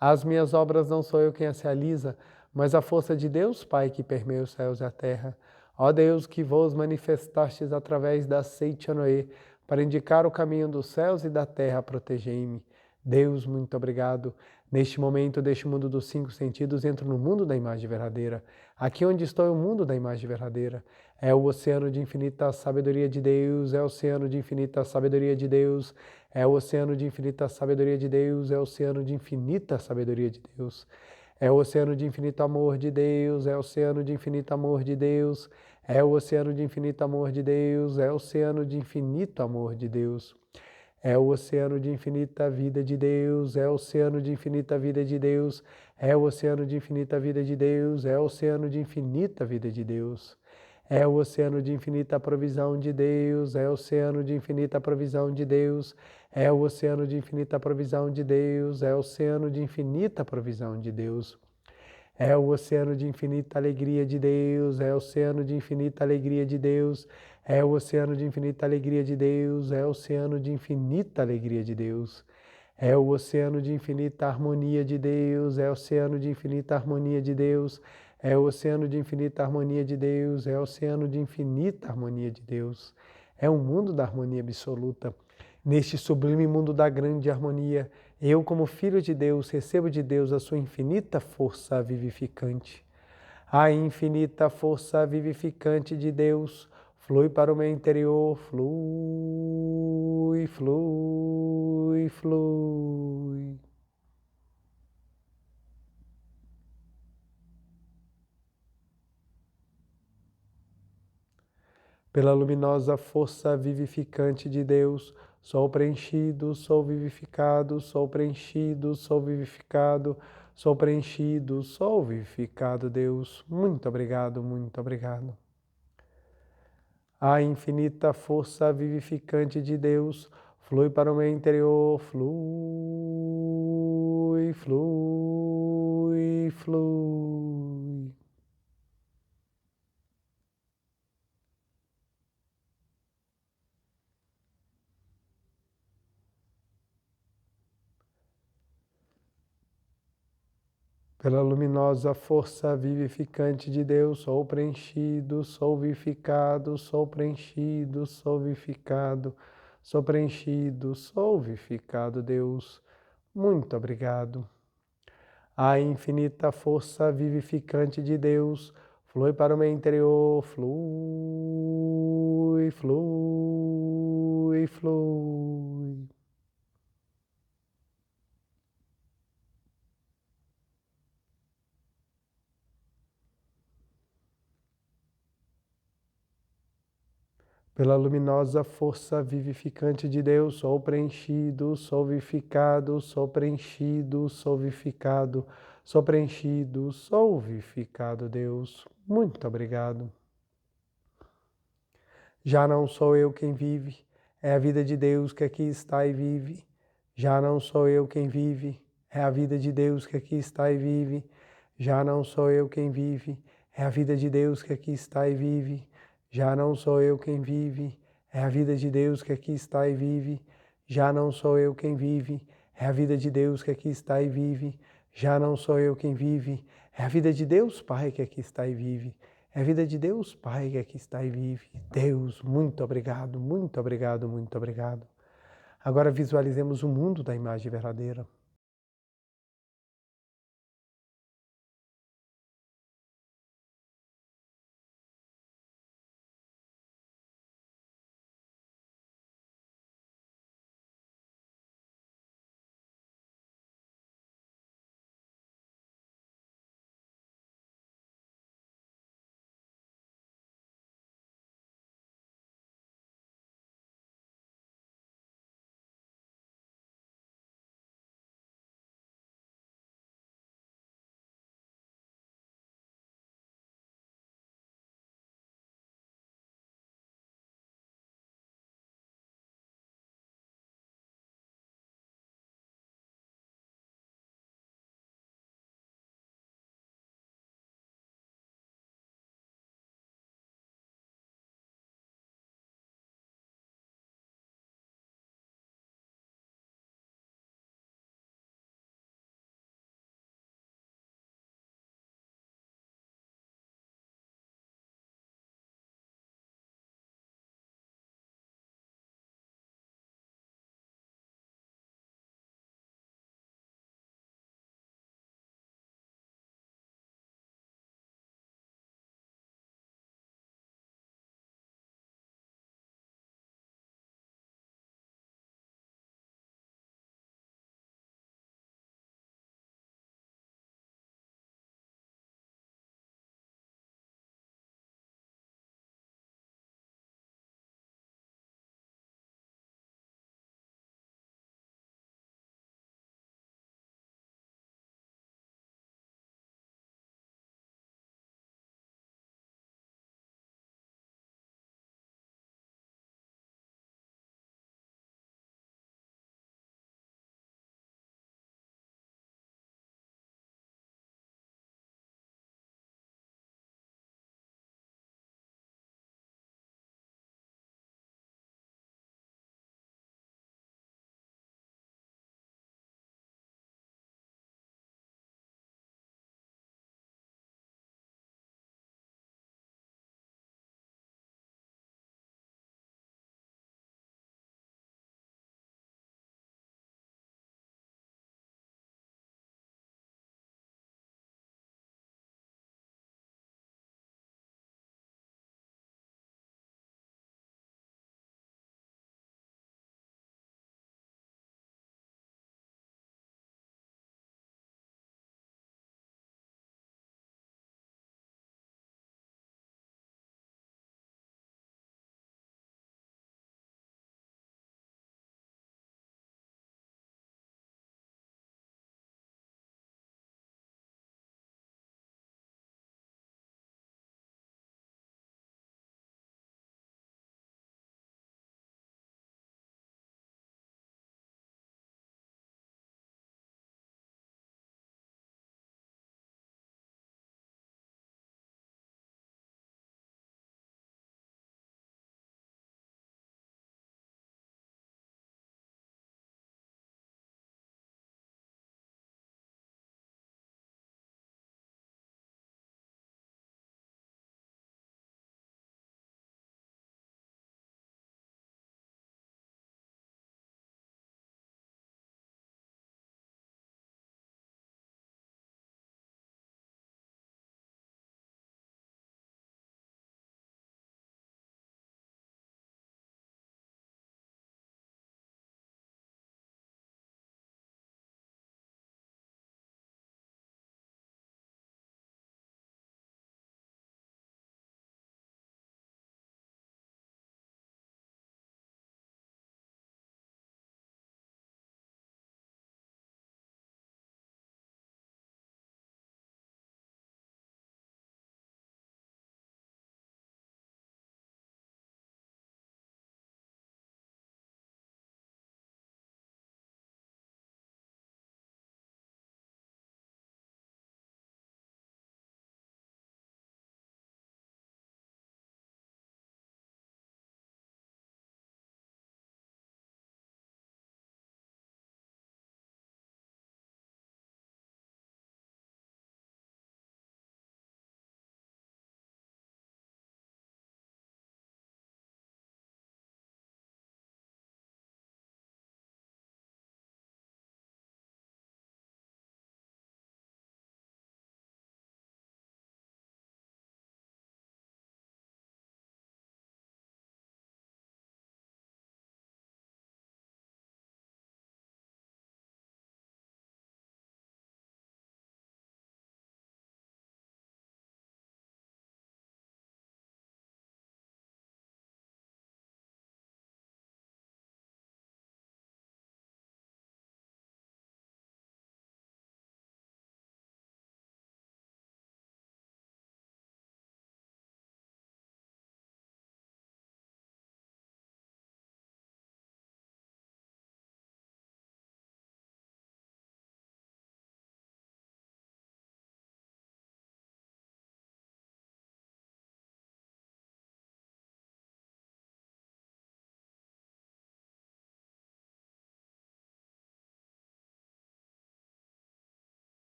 As minhas obras não sou eu quem as realiza, mas a força de Deus Pai que permeia os céus e a terra. Ó Deus, que vos manifestastes através da Seiichi Onoe para indicar o caminho dos céus e da terra, protegei-me. Deus, muito obrigado. Neste momento, deste mundo dos 5 sentidos, entro no mundo da imagem verdadeira. Aqui onde estou é o mundo da imagem verdadeira. É o oceano de infinita sabedoria de Deus, é o oceano de infinita sabedoria de Deus, é o oceano de infinita sabedoria de Deus, é o oceano de infinita sabedoria de Deus. É o oceano de infinito amor de Deus, é o oceano de infinito amor de Deus, é o oceano de infinito amor de Deus, é o oceano de infinito amor de Deus. É o oceano de infinita vida de Deus, é o oceano de infinita vida de Deus, é o oceano de infinita vida de Deus, é o oceano de infinita vida de Deus. É o oceano de infinita provisão de Deus, é o oceano de infinita provisão de Deus, é o oceano de infinita provisão de Deus, é o oceano de infinita provisão de Deus. É o oceano de infinita alegria de Deus, é o oceano de infinita alegria de Deus, é o oceano de infinita alegria de Deus, é o oceano de infinita alegria de Deus. É o oceano de infinita harmonia de Deus, é o oceano de infinita harmonia de Deus, é o oceano de infinita harmonia de Deus, é o oceano de infinita harmonia de Deus. É um mundo da harmonia absoluta. Neste sublime mundo da grande harmonia, eu, como filho de Deus, recebo de Deus a sua infinita força vivificante. A infinita força vivificante de Deus flui para o meu interior, flui, flui, flui. Pela luminosa força vivificante de Deus, sou preenchido, sou vivificado, sou preenchido, sou vivificado, sou preenchido, sou vivificado, Deus. Muito obrigado, muito obrigado. A infinita força vivificante de Deus flui para o meu interior, flui, flui, flui. Pela luminosa força vivificante de Deus, sou preenchido, sou vivificado, sou preenchido, sou vivificado, sou preenchido, sou vivificado, Deus. Muito obrigado. A infinita força vivificante de Deus flui para o meu interior, flui, flui, flui. Pela luminosa força vivificante de Deus, sou preenchido, sou vivificado, sou preenchido, sou vivificado, sou preenchido, sou vivificado, Deus. Muito obrigado. Já não sou eu quem vive, é a vida de Deus que aqui está e vive. Já não sou eu quem vive, é a vida de Deus que aqui está e vive. Já não sou eu quem vive, é a vida de Deus que aqui está e vive. Já não sou eu quem vive, é a vida de Deus que aqui está e vive. Já não sou eu quem vive, é a vida de Deus que aqui está e vive. Já não sou eu quem vive, é a vida de Deus Pai que aqui está e vive. É a vida de Deus Pai que aqui está e vive. Deus, muito obrigado, muito obrigado, muito obrigado. Agora visualizemos o mundo da imagem verdadeira.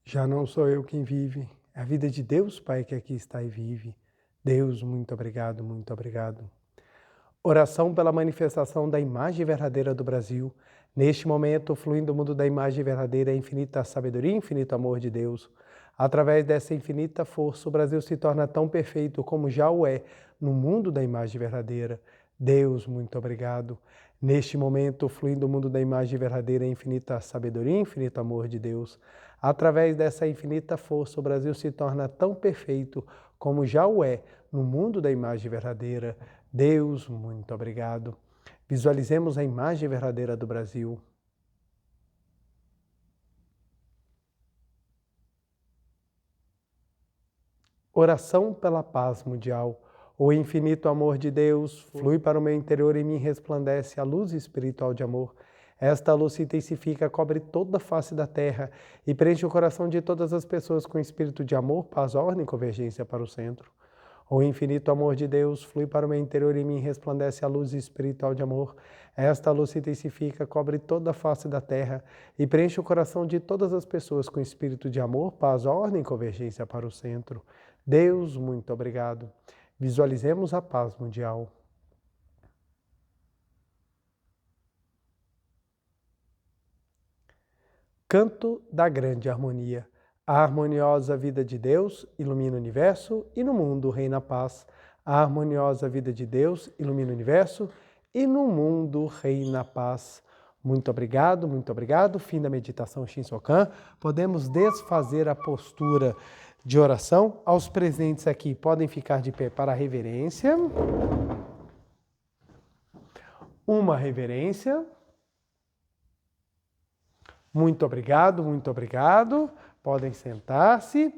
Já não sou eu quem vive, é a vida de Deus, Pai, que aqui está e vive. Deus, muito obrigado, muito obrigado. Oração pela manifestação da imagem verdadeira do Brasil. Neste momento, fluindo o mundo da imagem verdadeira, a infinita sabedoria e infinito amor de Deus. Através dessa infinita força, o Brasil se torna tão perfeito como já o é no mundo da imagem verdadeira. Deus, muito obrigado. Neste momento, fluindo o mundo da imagem verdadeira, a infinita sabedoria e infinito amor de Deus. Através dessa infinita força, o Brasil se torna tão perfeito como já o é no mundo da imagem verdadeira. Deus, muito obrigado. Visualizemos a imagem verdadeira do Brasil. Oração pela paz mundial. O infinito amor de Deus flui para o meu interior e me resplandece a luz espiritual de amor. Esta luz se intensifica, cobre toda a face da terra e preenche o coração de todas as pessoas com espírito de amor, paz, ordem e convergência para o centro. O infinito amor de Deus flui para o meu interior e em mim resplandece a luz espiritual de amor. Esta luz se intensifica, cobre toda a face da terra e preenche o coração de todas as pessoas com espírito de amor, paz, ordem e convergência para o centro. Deus, muito obrigado. Visualizemos a paz mundial. Canto da grande harmonia. A harmoniosa vida de Deus ilumina o universo e no mundo reina a paz. A harmoniosa vida de Deus ilumina o universo e no mundo reina a paz. Muito obrigado, muito obrigado. Fim da meditação Shinsokan. Podemos desfazer a postura de oração. Aos presentes aqui, podem ficar de pé para a reverência. Uma reverência. Muito obrigado, muito obrigado. Podem sentar-se.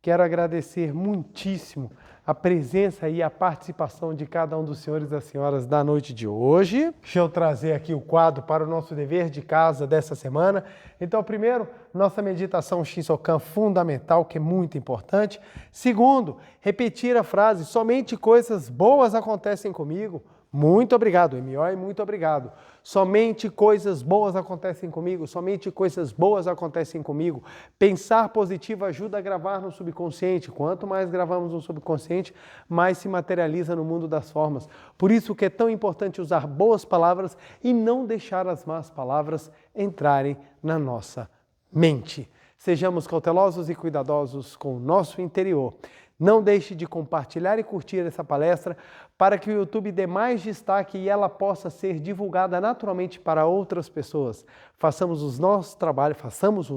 Quero agradecer muitíssimo a presença e a participação de cada um dos senhores e das senhoras da noite de hoje. Deixa eu trazer aqui o quadro para o nosso dever de casa dessa semana. Então, primeiro, nossa meditação Shinsokan fundamental, que é muito importante. Segundo, repetir a frase, somente coisas boas acontecem comigo. Muito obrigado, M.O. muito obrigado. Somente coisas boas acontecem comigo, somente coisas boas acontecem comigo. Pensar positivo ajuda a gravar no subconsciente. Quanto mais gravamos no subconsciente, mais se materializa no mundo das formas. Por isso que é tão importante usar boas palavras e não deixar as más palavras entrarem na nossa mente. Sejamos cautelosos e cuidadosos com o nosso interior. Não deixe de compartilhar e curtir essa palestra para que o YouTube dê mais destaque e ela possa ser divulgada naturalmente para outras pessoas. Façamos o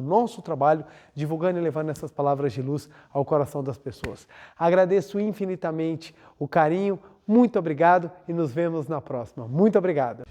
nosso trabalho divulgando e levando essas palavras de luz ao coração das pessoas. Agradeço infinitamente o carinho, muito obrigado e nos vemos na próxima. Muito obrigado.